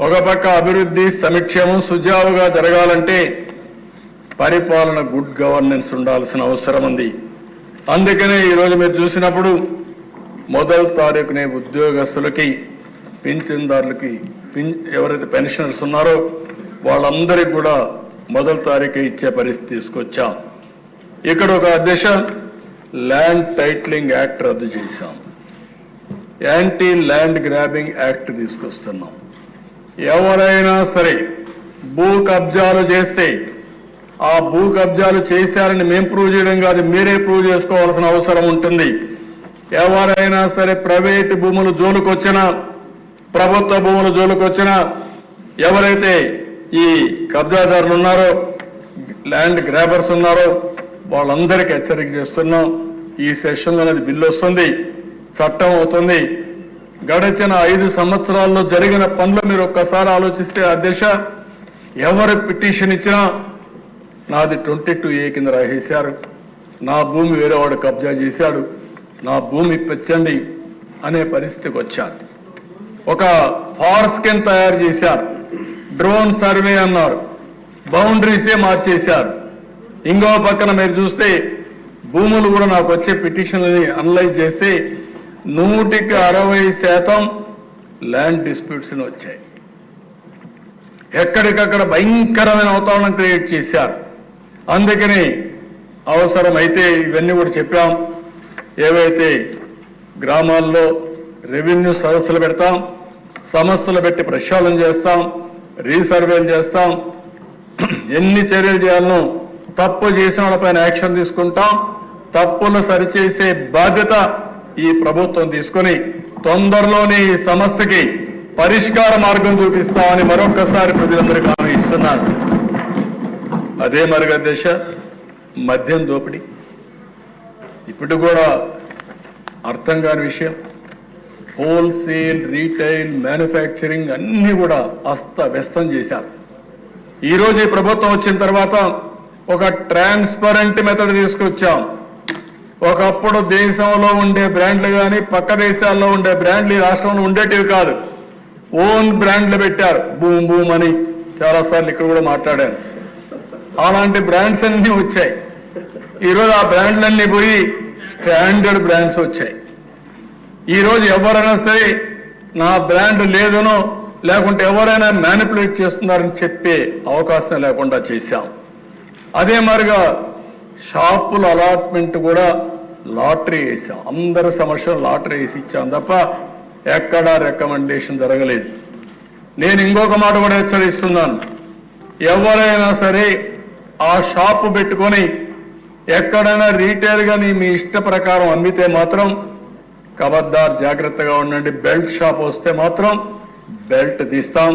ఒక పక్క అభివృద్ధి సంక్షేమం సుజావుగా జరగాలంటే పరిపాలన గుడ్ గవర్నెన్స్ ఉండాల్సిన అవసరం ఉంది. అందుకనే ఈరోజు మీరు చూసినప్పుడు 1వ తారీఖునే ఉద్యోగస్తులకి పింఛన్దారులకి ఎవరైతే పెన్షనర్స్ ఉన్నారో వాళ్ళందరికీ కూడా 1వ తారీఖు ఇచ్చే పరిస్థితి తీసుకొచ్చాం. ఇక్కడ ఒక అధ్యక్ష ల్యాండ్ టైటిలింగ్ యాక్ట్ రద్దు చేశాం, యాంటీ ల్యాండ్ గ్రాబింగ్ యాక్ట్ తీసుకొస్తున్నాం. ఎవరైనా సరే భూ కబ్జాలు చేస్తే ఆ భూ కబ్జాలు చేశారని మేము ప్రూవ్ చేయడం కాదు, మీరే ప్రూవ్ చేసుకోవాల్సిన అవసరం ఉంటుంది. ఎవరైనా సరే ప్రైవేటు భూములు జోలుకొచ్చినా ప్రభుత్వ భూములు జోలుకొచ్చినా ఎవరైతే ఈ కబ్జాదారులు ఉన్నారో ల్యాండ్ గ్రాబర్స్ ఉన్నారో వాళ్ళందరికీ హెచ్చరిక చేస్తున్నాం. ఈ సెషన్లో అనేది బిల్లు వస్తుంది, చట్టం అవుతుంది. గడిచిన 5 సంవత్సరాల్లో జరిగిన పనులు మీరు ఒక్కసారి ఆలోచిస్తే అధ్యక్ష, ఎవరు పిటిషన్ ఇచ్చినా నాది 22A కింద రాసేశారు, నా భూమి వేరేవాడు కబ్జా చేశాడు, నా భూమి ఇప్పించండి అనే పరిస్థితికి వచ్చారు. ఒక ఫార్స్కెన్ తయారు చేశారు, డ్రోన్ సర్వే అన్నారు, బౌండరీసే మార్చేశారు. ఇంకో పక్కన మీరు చూస్తే భూములు కూడా నాకు వచ్చే పిటిషన్లని అనలైజ్ చేస్తే 160% ల్యాండ్ డిస్ప్యూట్స్ వచ్చాయి. ఎక్కడికక్కడ భయంకరమైన వాతావరణం క్రియేట్ చేశారు. అందుకని అవసరమైతే ఇవన్నీ కూడా చెప్పాం. ఏవైతే గ్రామాల్లో రెవెన్యూ సదస్సులు పెడతాం, సమస్యలు పెట్టి ప్రక్షాళన చేస్తాం, రీసర్వేలు చేస్తాం, ఎన్ని చర్యలు చేయాలనో తప్పు చేసిన వాళ్ళపైన యాక్షన్ తీసుకుంటాం. తప్పులు సరిచేసే బాధ్యత ఈ ప్రభుత్వం తీసుకుని తొందరలోనే ఈ సమస్యకి పరిష్కార మార్గం చూపిస్తామని మరొకసారి ప్రజలందరికీ హామీ ఇస్తున్నాను. అదే మరిగా దేశ మద్యం దోపిడీ ఇప్పుడు కూడా అర్థం కాని విషయం. హోల్సేల్, రీటైల్, మ్యానుఫ్యాక్చరింగ్ అన్ని కూడా అస్తవ్యస్తం చేశారు. ఈరోజు ఈ ప్రభుత్వం వచ్చిన తర్వాత ఒక ట్రాన్స్పరెంట్ మెథడ్ తీసుకొచ్చాం. ఒకప్పుడు దేశంలో ఉండే బ్రాండ్లు కానీ పక్క దేశాల్లో ఉండే బ్రాండ్లు ఈ రాష్ట్రంలో ఉండేటివి కాదు, ఓన్ బ్రాండ్లు పెట్టారు. బూమ్ బూమ్ అని చాలాసార్లు ఇక్కడ కూడా మాట్లాడాను. అలాంటి బ్రాండ్స్ అన్నీ వచ్చాయి. ఈరోజు ఆ బ్రాండ్లన్నీ పోయి స్టాండర్డ్ బ్రాండ్స్ వచ్చాయి. ఈరోజు ఎవరైనా సరే నా బ్రాండ్ లేదనో లేకుంటే ఎవరైనా మ్యానిపులేట్ చేస్తున్నారని చెప్పే అవకాశం లేకుండా చేశాం. అదే మరిగా షాపుల అలాట్మెంట్ కూడా లాటరీ వేసాం. అందరి సమస్యలు లాటరీ వేసి ఇచ్చాం తప్ప ఎక్కడా రికమెండేషన్ జరగలేదు. నేను ఇంకొక మాట కూడా హెచ్చరిస్తున్నాను. ఎవరైనా సరే ఆ షాపు పెట్టుకొని ఎక్కడైనా రీటైల్గా మీ ఇష్ట ప్రకారం అమ్మితే మాత్రం కబద్దార్ జాగ్రత్తగా ఉండండి. బెల్ట్ షాప్ వస్తే మాత్రం బెల్ట్ తీస్తాం.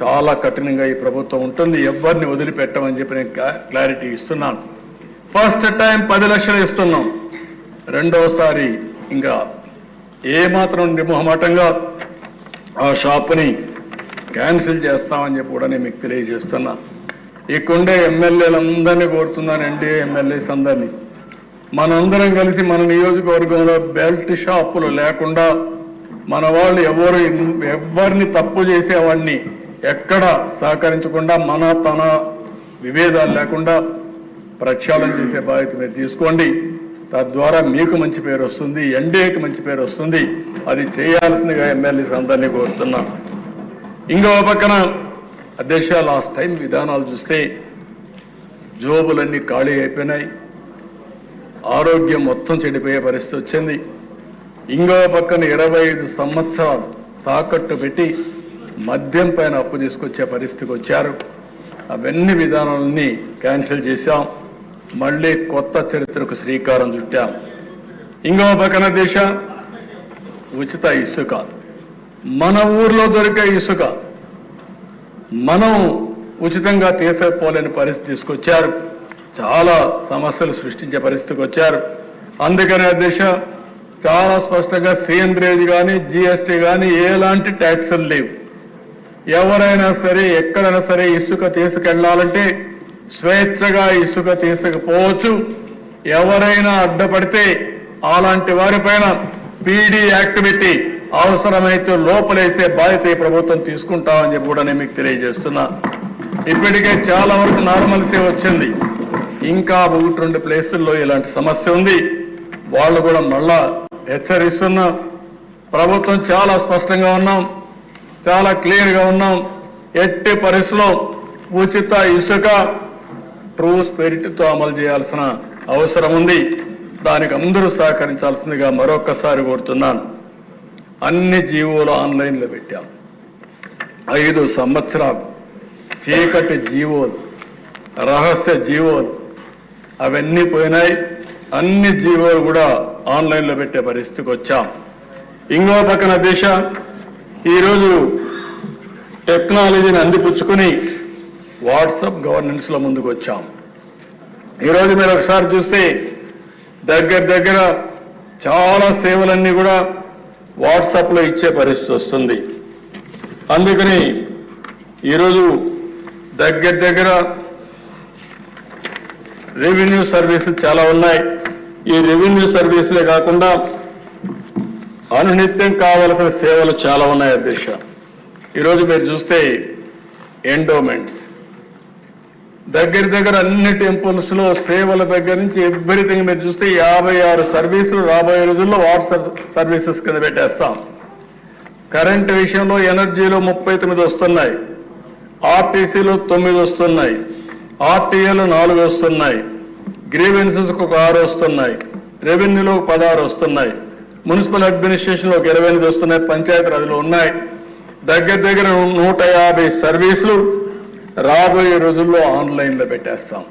చాలా కఠినంగా ఈ ప్రభుత్వం ఉంటుంది. ఎవరిని వదిలిపెట్టమని చెప్పి నేను క్లారిటీ ఇస్తున్నాను. ఫస్ట్ టైం 10 లక్షలు ఇస్తున్నాం. రెండోసారి ఇంకా ఏమాత్రం నిర్మోహమాటంగా ఆ షాపుని క్యాన్సిల్ చేస్తామని చెప్పి కూడా నేను మీకు తెలియజేస్తున్నా. ఇక్కడుండే ఎమ్మెల్యేలందరినీ కోరుతున్నాను, ఎన్డీఏ ఎమ్మెల్యేస్ అందరినీ, మనందరం కలిసి మన నియోజకవర్గంలో బెల్ట్ షాపులు లేకుండా మన వాళ్ళు ఎవరిని తప్పు చేసేవాడిని ఎక్కడ సహకరించకుండా మన తన విభేదాలు లేకుండా ప్రక్షాళన చేసే బాధ్యత మీరు తీసుకోండి. తద్వారా మీకు మంచి పేరు వస్తుంది, ఎన్డీఏకి మంచి పేరు వస్తుంది. అది చేయాల్సిందిగా ఎమ్మెల్యేస్ అందరినీ కోరుతున్నా. ఇంకో పక్కన అధ్యక్ష లాస్ట్ టైం విధానాలు చూస్తే జోబులన్నీ ఖాళీ అయిపోయినాయి, ఆరోగ్యం మొత్తం చెడిపోయే పరిస్థితి వచ్చింది. ఇంకో పక్కన 25 సంవత్సరాలు తాకట్టు పెట్టి మద్యం పైన అప్పు తీసుకొచ్చే పరిస్థితికి వచ్చారు. అవన్నీ విధానాలన్నీ క్యాన్సిల్ చేశాం, మళ్ళీ కొత్త చరిత్రకు శ్రీకారం చుట్టాం. ఇంకో పక్కన దేశ ఉచిత ఇసుక, మన ఊర్లో దొరికే ఇసుక మనం ఉచితంగా తీసుకుపోలేని పరిస్థితి తీసుకొచ్చారు. చాలా సమస్యలు సృష్టించే పరిస్థితికి వచ్చారు. అందుకనే అధ్యక్ష చాలా స్పష్టంగా సేంద్రేజ్ కానీ జిఎస్టీ కానీ ఎలాంటి ట్యాక్సులు లేవు. ఎవరైనా సరే ఎక్కడైనా సరే ఇసుక తీసుకెళ్లాలంటే స్వేచ్ఛగా ఇసుక తీసుకుపోవచ్చు. ఎవరైనా అడ్డపడితే అలాంటి వారిపైన పీడీ యాక్టివిటీ అవసరమైతే లోపలేసే బాధ్యత ఈ ప్రభుత్వం తీసుకుంటామని చెప్పి కూడా నేను మీకు తెలియజేస్తున్నా. ఇప్పటికే చాలా వరకు నార్మల్సీ వచ్చింది, ఇంకా 1-2 ప్లేసుల్లో ఇలాంటి సమస్య ఉంది. వాళ్ళు కూడా మళ్ళా హెచ్చరిస్తున్నాం. ప్రభుత్వం చాలా స్పష్టంగా ఉన్నాం, చాలా క్లియర్గా ఉన్నాం. ఎట్టి పరిస్థితుల్లో ఉచిత ఇసుక ట్రూ స్పిరిట్తో అమలు చేయాల్సిన అవసరం ఉంది. దానికి అందరూ సహకరించాల్సిందిగా మరొక్కసారి కోరుతున్నాను. అన్ని జీవోలు ఆన్లైన్లో పెట్టాం. 5 సంవత్సరాలు చీకటి జీవోలు, రహస్య జీవోలు అవన్నీ పోయినాయి. అన్ని జీవోలు కూడా ఆన్లైన్లో పెట్టే పరిస్థితికి వచ్చాం. ఇంకో పక్కన దేశ ఈరోజు టెక్నాలజీని అందిపుచ్చుకుని వాట్సాప్ గవర్నెన్స్లో ముందుకు వచ్చాం. ఈరోజు మీరు ఒకసారి చూస్తే దగ్గర చాలా సేవలన్నీ కూడా వాట్సాప్లో ఇచ్చే పరిస్థితి వస్తుంది. అందుకని ఈరోజు దగ్గర రెవెన్యూ సర్వీసులు చాలా ఉన్నాయి. ఈ రెవెన్యూ సర్వీసులే కాకుండా అనునిత్యం కావలసిన సేవలు చాలా ఉన్నాయి అధ్యక్ష. ఈరోజు మీరు చూస్తే ఎండోమెంట్స్ దగ్గర అన్ని టెంపుల్స్ లో సేవల దగ్గర నుంచి ఎవ్రీథింగ్ మీరు చూస్తే 56 సర్వీసులు రాబోయే రోజుల్లో వాట్సాప్ సర్వీసెస్ కింద పెట్టేస్తాం. కరెంట్ విషయంలో ఎనర్జీలో 39 వస్తున్నాయి, ఆర్టీసీలో 9 వస్తున్నాయి, ఆర్టీఏలో 4 వస్తున్నాయి, గ్రీవెన్సెస్ ఒక 6 వస్తున్నాయి, రెవెన్యూలో 16 వస్తున్నాయి, మున్సిపల్ అడ్మినిస్ట్రేషన్లో 28 వస్తున్నాయి, పంచాయతీరాజ్లో ఉన్నాయి. దగ్గర 150 సర్వీసులు రాబోయే రోజుల్లో ఆన్లైన్లో పెట్టేస్తాం.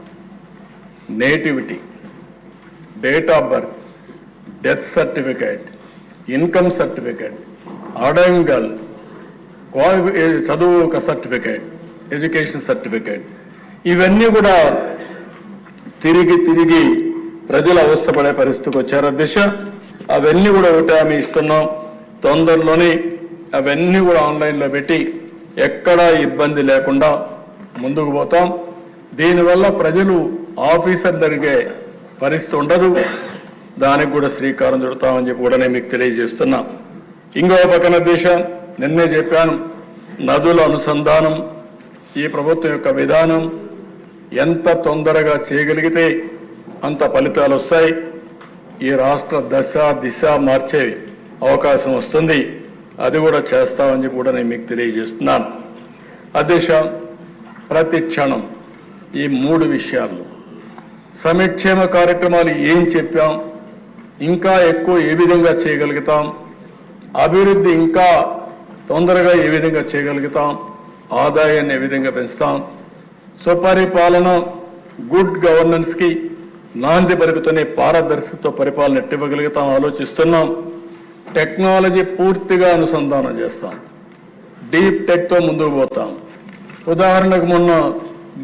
Nativity, date of birth, death certificate, income certificate, adangal, చదువు ఒక సర్టిఫికేట్, ఎడ్యుకేషన్ సర్టిఫికేట్, ఇవన్నీ కూడా తిరిగి ప్రజలు అవస్థపడే పరిస్థితికి వచ్చారు అధ్యక్ష. అవన్నీ కూడా ఒకటి హామీ ఇస్తున్నాం, తొందరలోనే అవన్నీ కూడా ఆన్లైన్లో పెట్టి ఎక్కడా ఇబ్బంది లేకుండా ముందుకు పోతాం. దీనివల్ల ప్రజలు ఆఫీసర్ జరిగే పరిస్థితి ఉండదు. దానికి కూడా శ్రీకారం చుడతామని చెప్పి కూడా నేను మీకు తెలియజేస్తున్నా. ఇంకో పక్కన దేశం నిన్నే చెప్పాను, నదుల అనుసంధానం ఈ ప్రభుత్వం యొక్క విధానం. ఎంత తొందరగా చేయగలిగితే అంత ఫలితాలు వస్తాయి. ఈ రాష్ట్ర దిశ మార్చే అవకాశం వస్తుంది. అది కూడా చేస్తామని చెప్పి కూడా నేను మీకు తెలియజేస్తున్నాను. అధ్యక్ష, ప్రతి క్షణం ఈ 3 విషయాల్లో సంక్షేమ కార్యక్రమాలు ఏం చెప్పాం, ఇంకా ఎక్కువ ఏ విధంగా చేయగలుగుతాం, అభివృద్ధి ఇంకా తొందరగా ఏ విధంగా చేయగలుగుతాం, ఆదాయాన్ని ఏ విధంగా పెంచుతాం, సుపరిపాలన గుడ్ గవర్నెన్స్కి నాంది పలుకుతూనే పారదర్శకతో పరిపాలన ఎట్టివ్వగలుగుతాం ఆలోచిస్తున్నాం. టెక్నాలజీ పూర్తిగా అనుసంధానం చేస్తాం, డీప్ టెక్తో ముందుకు పోతాం. ఉదాహరణకు మొన్న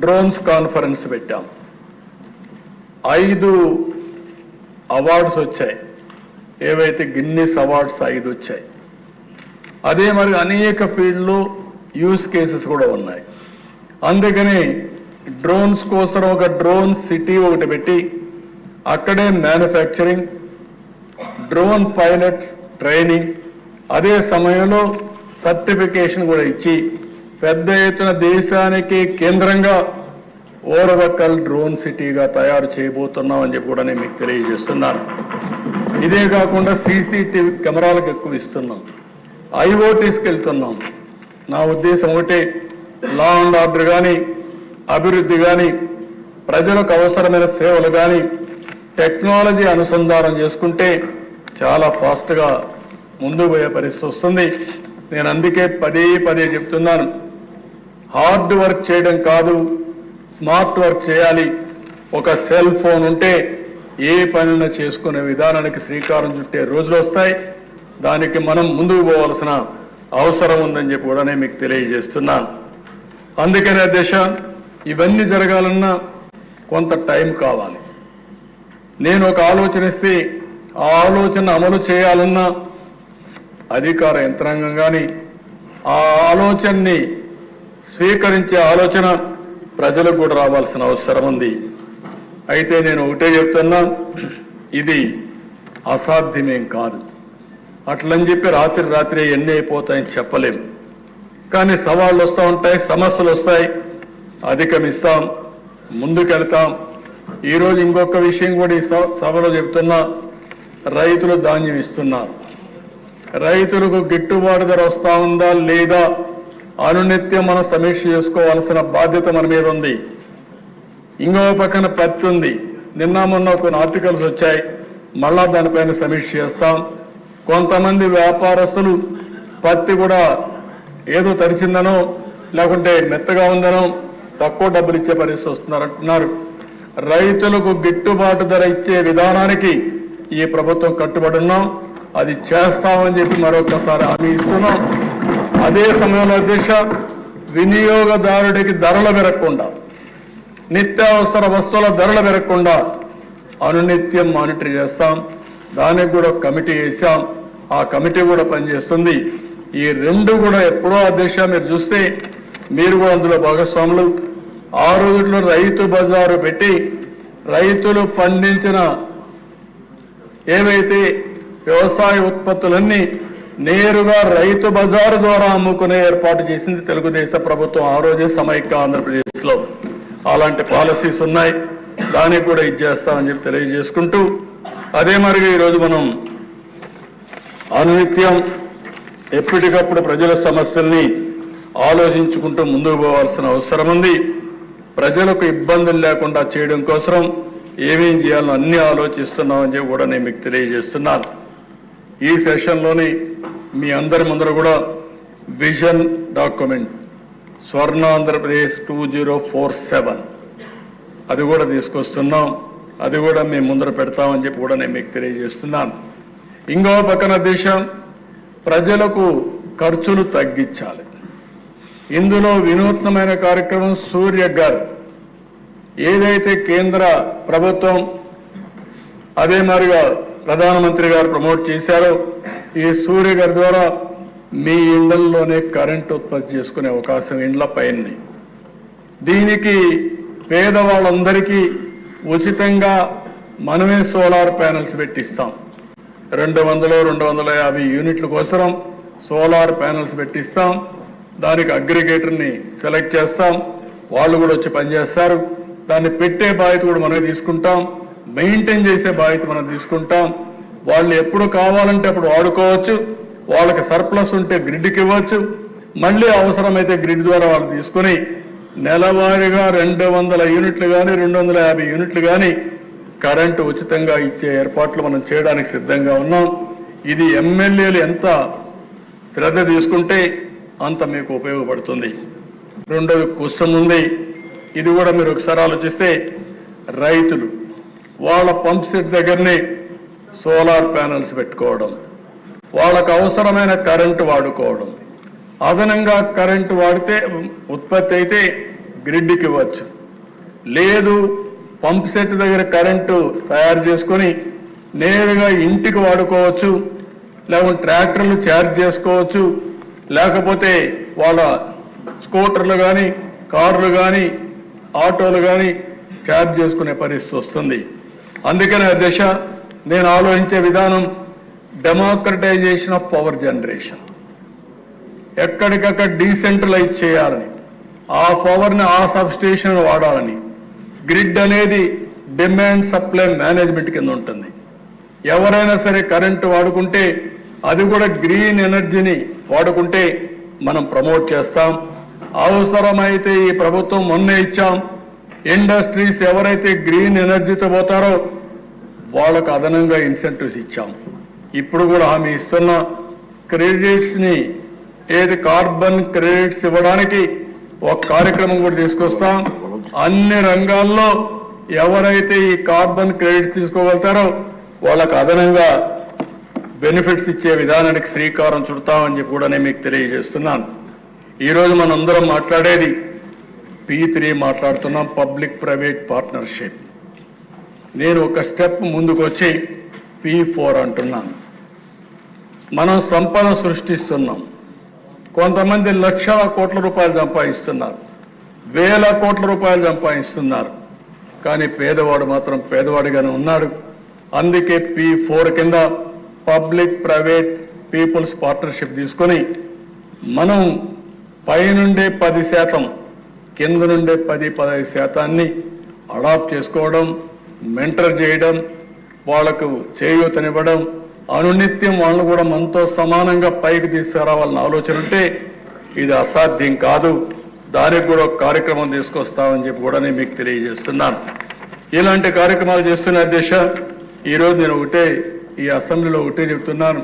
డ్రోన్స్ కాన్ఫరెన్స్ పెట్టాం, 5 అవార్డ్స్ వచ్చాయి. ఏవైతే గిన్నిస్ అవార్డ్స్ 5 వచ్చాయి. అదే మరి అనేక ఫీల్డ్లో యూస్ కేసెస్ కూడా ఉన్నాయి. అందుకని డ్రోన్స్ కోసం ఒక డ్రోన్ సిటీ ఒకటి పెట్టి అక్కడే మ్యానుఫ్యాక్చరింగ్, డ్రోన్ పైలట్స్ ట్రైనింగ్, అదే సమయంలో సర్టిఫికేషన్ కూడా ఇచ్చి పెద్ద ఎత్తున దేశానికి కేంద్రంగా ఓరవకల్ డ్రోన్ సిటీగా తయారు చేయబోతున్నామని చెప్పి కూడా నేను మీకు తెలియజేస్తున్నాను. ఇదే కాకుండా సీసీటీవీ కెమెరాలకు ఎక్కువ ఇస్తున్నాం, ఐఓటీస్కి వెళ్తున్నాం. నా ఉద్దేశం ఒకటే, లా అండ్ ఆర్డర్ కానీ, అభివృద్ధి కానీ, ప్రజలకు అవసరమైన సేవలు కానీ టెక్నాలజీ అనుసంధానం చేసుకుంటే చాలా ఫాస్ట్గా ముందుకు పోయే పరిస్థితి వస్తుంది. నేను అందుకే పదే పదే చెప్తున్నాను, హార్డ్ వర్క్ చేయడం కాదు, స్మార్ట్ వర్క్ చేయాలి. ఒక సెల్ ఫోన్ ఉంటే ఏ పనిని చేసుకునే విధానానికి శ్రీకారం చుట్టే రోజులు వస్తాయి. దానికి మనం ముందుకు పోవాల్సిన అవసరం ఉందని చెప్పి కూడా నేను మీకు తెలియజేస్తున్నాను. అందుకనే అధ్యక్ష, ఇవన్నీ జరగాలన్నా కొంత టైం కావాలి. నేను ఒక ఆలోచన ఇస్తే ఆ ఆలోచన అమలు చేయాలన్నా అధికార యంత్రాంగం కానీ, ఆ ఆలోచనని స్వీకరించే ఆలోచన ప్రజలకు కూడా రావాల్సిన అవసరం ఉంది. అయితే నేను ఒకటే చెప్తున్నా, ఇది అసాధ్యమేం కాదు. అట్లని చెప్పి రాత్రి ఎన్ని అయిపోతాయని చెప్పలేం. కానీ సవాళ్ళు వస్తూ ఉంటాయి, సమస్యలు వస్తాయి, అధిగమిస్తాం, ముందుకెళ్తాం. ఈరోజు ఇంకొక విషయం కూడా ఈ సభలో చెప్తున్నా, రైతులు ధాన్యం ఇస్తున్నారు. రైతులకు గిట్టుబాటు ధర వస్తూ ఉందా లేదా అనునిత్యం మనం సమీక్ష చేసుకోవాల్సిన బాధ్యత మన మీద ఉంది. ఇంకో పక్కన పత్తి ఉంది. నిన్న మొన్న కొన్ని ఆర్టికల్స్ వచ్చాయి, మళ్ళా దానిపైన సమీక్ష చేస్తాం. కొంతమంది వ్యాపారస్తులు పత్తి కూడా ఏదో తరిచిందనో లేకుంటే మెత్తగా ఉందనో తక్కువ డబ్బులు ఇచ్చే పరిస్థితి వస్తున్నారంటున్నారు. రైతులకు గిట్టుబాటు ధర ఇచ్చే విధానానికి ఈ ప్రభుత్వం కట్టుబడి ఉన్నాం, అది చేస్తామని చెప్పి మరొకసారి హామీ ఇస్తున్నాం. అదే సమయంలో అధ్యక్ష, వినియోగదారుడికి ధరలు పెరగకుండా, నిత్యావసర వస్తువుల ధరలు పెరగకుండా అనునిత్యం మానిటర్ చేస్తాం. దానికి కూడా కమిటీ వేసాం, ఆ కమిటీ కూడా పనిచేస్తుంది. ఈ రెండు కూడా ఎప్పుడో అధ్యక్ష మీరు చూస్తే మీరు కూడా అందులో భాగస్వాములు. ఆ రోజుల్లో రైతు బజారు పెట్టి రైతులు పండించిన ఏవైతే వ్యవసాయ ఉత్పత్తులన్నీ నేరుగా రైతు బజారు ద్వారా అమ్ముకునే ఏర్పాటు చేసింది తెలుగుదేశం ప్రభుత్వం ఆ రోజే సమైక్య ఆంధ్రప్రదేశ్లో. అలాంటి పాలసీస్ ఉన్నాయి, దానికి కూడా ఇది చేస్తామని చెప్పి తెలియజేసుకుంటూ, అదే మరిగా ఈరోజు మనం అనునిత్యం ఎప్పటికప్పుడు ప్రజల సమస్యల్ని ఆలోచించుకుంటూ ముందుకు పోవాల్సిన అవసరం ఉంది. ప్రజలకు ఇబ్బందులు లేకుండా చేయడం కోసం ఏమేం చేయాలో అన్ని ఆలోచిస్తున్నామని చెప్పి కూడా నేను మీకు తెలియజేస్తున్నాను. ఈ సెషన్లోని మీ అందరి ముందర కూడా విజన్ డాక్యుమెంట్ స్వర్ణ ఆంధ్రప్రదేశ్ 2047 అది కూడా తీసుకొస్తున్నాం, అది కూడా మేము ముందర పెడతామని చెప్పి కూడా నేను మీకు తెలియజేస్తున్నాను. ఇంకో పక్కన దేశం ప్రజలకు ఖర్చులు తగ్గించాలి. ఇందులో వినూత్నమైన కార్యక్రమం సూర్య ఘర్ ఏదైతే కేంద్ర ప్రభుత్వం అదే మాదిరిగా ప్రధానమంత్రి గారు ప్రమోట్ చేశారో, ఈ సూర్య ఘర్ ద్వారా మీ ఇళ్లలోనే కరెంట్ ఉత్పత్తి చేసుకునే అవకాశం ఇండ్ల పైన. దీనికి పేదవాళ్ళందరికీ ఉచితంగా మనమే సోలార్ ప్యానెల్స్ పెట్టిస్తాం. 200-250 యూనిట్ల కోసం సోలార్ ప్యానెల్స్ పెట్టిస్తాం. దానికి అగ్రిగేటర్ని సెలెక్ట్ చేస్తాం, వాళ్ళు కూడా వచ్చి పనిచేస్తారు. దాన్ని పెట్టే బాధ్యత కూడా మనమే తీసుకుంటాం, మెయింటైన్ చేసే బాధ్యత మనం తీసుకుంటాం. వాళ్ళు ఎప్పుడు కావాలంటే అప్పుడు వాడుకోవచ్చు, వాళ్ళకి సర్ప్లస్ ఉంటే గ్రిడ్కి ఇవ్వచ్చు, మళ్ళీ అవసరమైతే గ్రిడ్ ద్వారా వాళ్ళు తీసుకుని నెలవారీగా 200 యూనిట్లు కానీ 250 యూనిట్లు కానీ కరెంటు ఉచితంగా ఇచ్చే ఏర్పాట్లు మనం చేయడానికి సిద్ధంగా ఉన్నాం. ఇది ఎమ్మెల్యేలు ఎంత శ్రద్ధ తీసుకుంటే అంత మీకు ఉపయోగపడుతుంది. రెండోది కుసం ఉంది, ఇది కూడా మీరు ఒకసారి ఆలోచిస్తే రైతులు వాళ్ళ పంప్ సెట్ దగ్గరనే సోలార్ ప్యానెల్స్ పెట్టుకోవడం, వాళ్ళకు అవసరమైన కరెంటు వాడుకోవడం, అదనంగా కరెంటు వాడితే ఉత్పత్తి అయితే గ్రిడ్కి ఇవ్వచ్చు, లేదు పంప్ సెట్ దగ్గర కరెంటు తయారు చేసుకొని నేరుగా ఇంటికి వాడుకోవచ్చు, లేకుంటే ట్రాక్టర్లు ఛార్జ్ చేసుకోవచ్చు, లేకపోతే వాళ్ళ స్కూటర్లు కానీ కార్లు కానీ ఆటోలు కానీ ఛార్జ్ చేసుకునే పరిస్థితి వస్తుంది. అందుకనే అధ్యక్ష నేను ఆలోచించే విధానం డెమోక్రటైజేషన్ ఆఫ్ పవర్ జనరేషన్. ఎక్కడికక్కడ డీసెంట్రలైజ్ చేయాలని, ఆ పవర్ని ఆ సబ్ స్టేషన్ వాడాలని. గ్రిడ్ అనేది డిమాండ్ సప్లై మేనేజ్మెంట్ కింద ఉంటుంది. ఎవరైనా సరే కరెంటు వాడుకుంటే అది కూడా గ్రీన్ ఎనర్జీని వాడుకుంటే మనం ప్రమోట్ చేస్తాం. అవసరమైతే ఈ ప్రభుత్వం మొన్నే ఇచ్చాం, ఇండస్ట్రీస్ ఎవరైతే గ్రీన్ ఎనర్జీతో పోతారో వాళ్ళకు అదనంగా ఇన్సెంటివ్స్ ఇచ్చాం. ఇప్పుడు కూడా హామీ ఇస్తున్న క్రెడిట్స్ ని ఏది కార్బన్ క్రెడిట్స్ ఇవ్వడానికి ఒక కార్యక్రమం కూడా తీసుకొస్తాం. అన్ని రంగాల్లో ఎవరైతే ఈ కార్బన్ క్రెడిట్స్ తీసుకోగలుగుతారో వాళ్ళకు అదనంగా బెనిఫిట్స్ ఇచ్చే విధానానికి శ్రీకారం చుడతామని చెప్పి కూడా నేను మీకు తెలియజేస్తున్నాను. ఈరోజు మనందరం మాట్లాడేది P3 మాట్లాడుతున్నాం, పబ్లిక్ ప్రైవేట్ పార్ట్నర్షిప్. నేను ఒక స్టెప్ ముందుకు వచ్చి P4 అంటున్నాను. మనం సంపద సృష్టిస్తున్నాం. కొంతమంది లక్షల కోట్ల రూపాయలు సంపాదిస్తున్నారు, వేల కోట్ల రూపాయలు సంపాదిస్తున్నారు. కానీ పేదవాడు మాత్రం పేదవాడిగానే ఉన్నాడు. అందుకే P4 కింద పబ్లిక్ ప్రైవేట్ పీపుల్స్ పార్ట్నర్షిప్ తీసుకొని మనం పైనుండే 10%, కింద నుండే 10-15% అడాప్ట్ చేసుకోవడం, మెంటర్ చేయడం, వాళ్లకు చేయూతనివ్వడం, అనునిత్యం వాళ్ళు కూడా మనతో సమానంగా పైకి తీసుకురావాలని ఆలోచన ఉంటే ఇది అసాధ్యం కాదు. దానికి కూడా ఒక కార్యక్రమం తీసుకొస్తామని చెప్పి కూడా నేను మీకు తెలియజేస్తున్నాను. ఇలాంటి కార్యక్రమాలు చేస్తున్న అధ్యక్ష, ఈరోజు నేను ఈ అసెంబ్లీలో ఒకటే చెబుతున్నాను.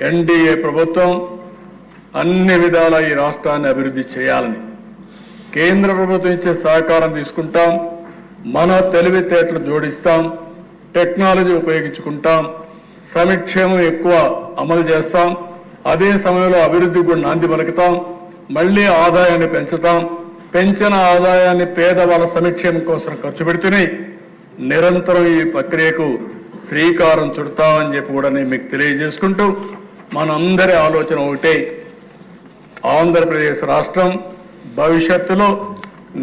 ఎన్డీఏ ప్రభుత్వం అన్ని విధాల ఈ రాష్ట్రాన్ని అభివృద్ధి చేయాలని కేంద్ర ప్రభుత్వం ఇచ్చే సహకారం తీసుకుంటాం. మన తెలివితేటలు జోడిస్తాం, టెక్నాలజీ ఉపయోగించుకుంటాం, సంక్షేమం ఎక్కువ అమలు చేస్తాం. అదే సమయంలో అభివృద్ధికి కూడా నాంది పలుకుతాం. మళ్ళీ ఆదాయాన్ని పెంచుతాం. పెంచిన ఆదాయాన్ని పేదవాళ్ళ సంక్షేమం కోసం ఖర్చు పెడుతూనే నిరంతరం ఈ ప్రక్రియకు శ్రీకారం చుడతామని చెప్పి కూడా నేను మీకు తెలియజేసుకుంటూ, మనందరి ఆలోచన ఒకటే, ఆంధ్రప్రదేశ్ రాష్ట్రం భవిష్యత్తులో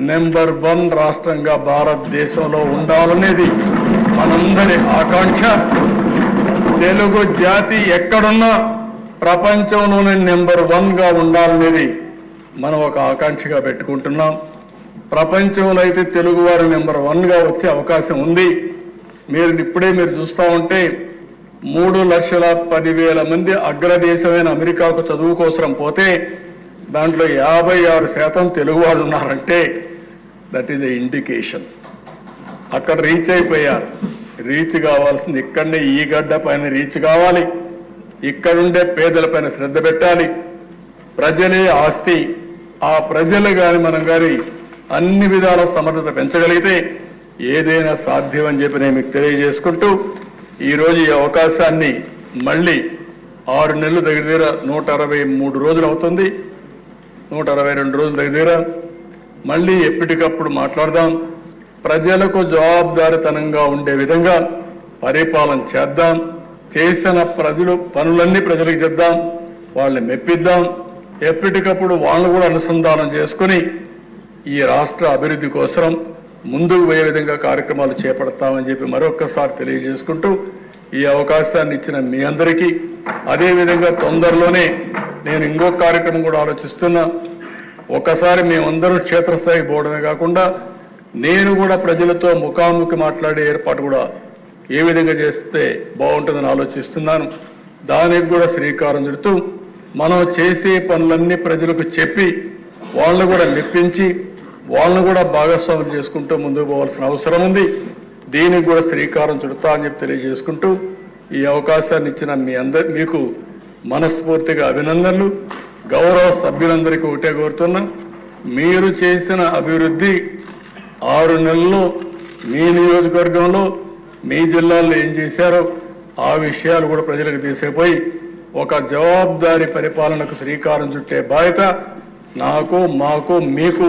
నెంబర్ 1 రాష్ట్రంగా భారతదేశంలో ఉండాలనేది మనందరి ఆకాంక్ష. తెలుగు జాతి ఎక్కడున్నా ప్రపంచంలోనే నెంబర్ 1గా ఉండాలనేది మనం ఒక ఆకాంక్షగా పెట్టుకుంటున్నాం. ప్రపంచంలో అయితే తెలుగువారు నెంబర్ 1గా వచ్చే అవకాశం ఉంది. ఇప్పుడే మీరు చూస్తూ ఉంటే 3,10,000 మంది అగ్రదేశమైన అమెరికాకు చదువు కోసం పోతే దాంట్లో 56% తెలుగు వాళ్ళు ఉన్నారంటే దట్ ఈజ్ ఎ ఇండికేషన్. అక్కడ రీచ్ అయిపోయారు. రీచ్ కావాల్సింది ఇక్కడనే ఈ గడ్డ పైన రీచ్ కావాలి. ఇక్కడుండే పేదల పైన శ్రద్ధ పెట్టాలి. ప్రజలే ఆస్తి. ఆ ప్రజలు కానీ మనం కానీ అన్ని విధాల సమర్థత పెంచగలిగితే ఏదైనా సాధ్యం అని చెప్పి నేను మీకు తెలియజేసుకుంటూ, ఈరోజు ఈ అవకాశాన్ని మళ్ళీ 6 నెలలు దగ్గర 163 రోజులు అవుతుంది, 162 రోజులు దగ్గర మళ్ళీ ఎప్పటికప్పుడు మాట్లాడదాం. ప్రజలకు జవాబుదారితనంగా ఉండే విధంగా పరిపాలన చేద్దాం. చేసిన పనులన్నీ ప్రజలకు చేద్దాం, వాళ్ళని మెప్పిద్దాం. ఎప్పటికప్పుడు వాళ్ళు కూడా అనుసంధానం చేసుకుని ఈ రాష్ట్ర అభివృద్ధి కోసం ముందుకు పోయే విధంగా కార్యక్రమాలు చేపడతామని చెప్పి మరొక్కసారి తెలియజేసుకుంటూ, ఈ అవకాశాన్ని ఇచ్చిన మీ అందరికీ, అదేవిధంగా తొందరలోనే నేను ఇంకొక కార్యక్రమం కూడా ఆలోచిస్తున్నా. ఒకసారి మేమందరూ క్షేత్రస్థాయికి పోవడమే కాకుండా నేను కూడా ప్రజలతో ముఖాముఖి మాట్లాడే ఏర్పాటు కూడా ఏ విధంగా చేస్తే బాగుంటుందని ఆలోచిస్తున్నాను. దానికి కూడా శ్రీకారం చుడుతూ మనం చేసే పనులన్నీ ప్రజలకు చెప్పి వాళ్ళను కూడా మెప్పించి వాళ్ళను కూడా భాగస్వామ్యం చేసుకుంటూ ముందుకు పోవాల్సిన అవసరం ఉంది. దీనికి కూడా శ్రీకారం చుడతా అని చెప్పి తెలియజేసుకుంటూ, ఈ అవకాశాన్ని ఇచ్చిన మీకు మనస్ఫూర్తిగా అభినందనలు. గౌరవ సభ్యులందరికీ ఒకటే కోరుతున్నా, మీరు చేసిన అభివృద్ధి 6 నెలల్లో మీ నియోజకవర్గంలో మీ జిల్లాల్లో ఏం చేశారో ఆ విషయాలు కూడా ప్రజలకు తీసుకుపోయి ఒక జవాబుదారీ పరిపాలనకు శ్రీకారం చుట్టే బాధ్యత నాకు, మాకు, మీకు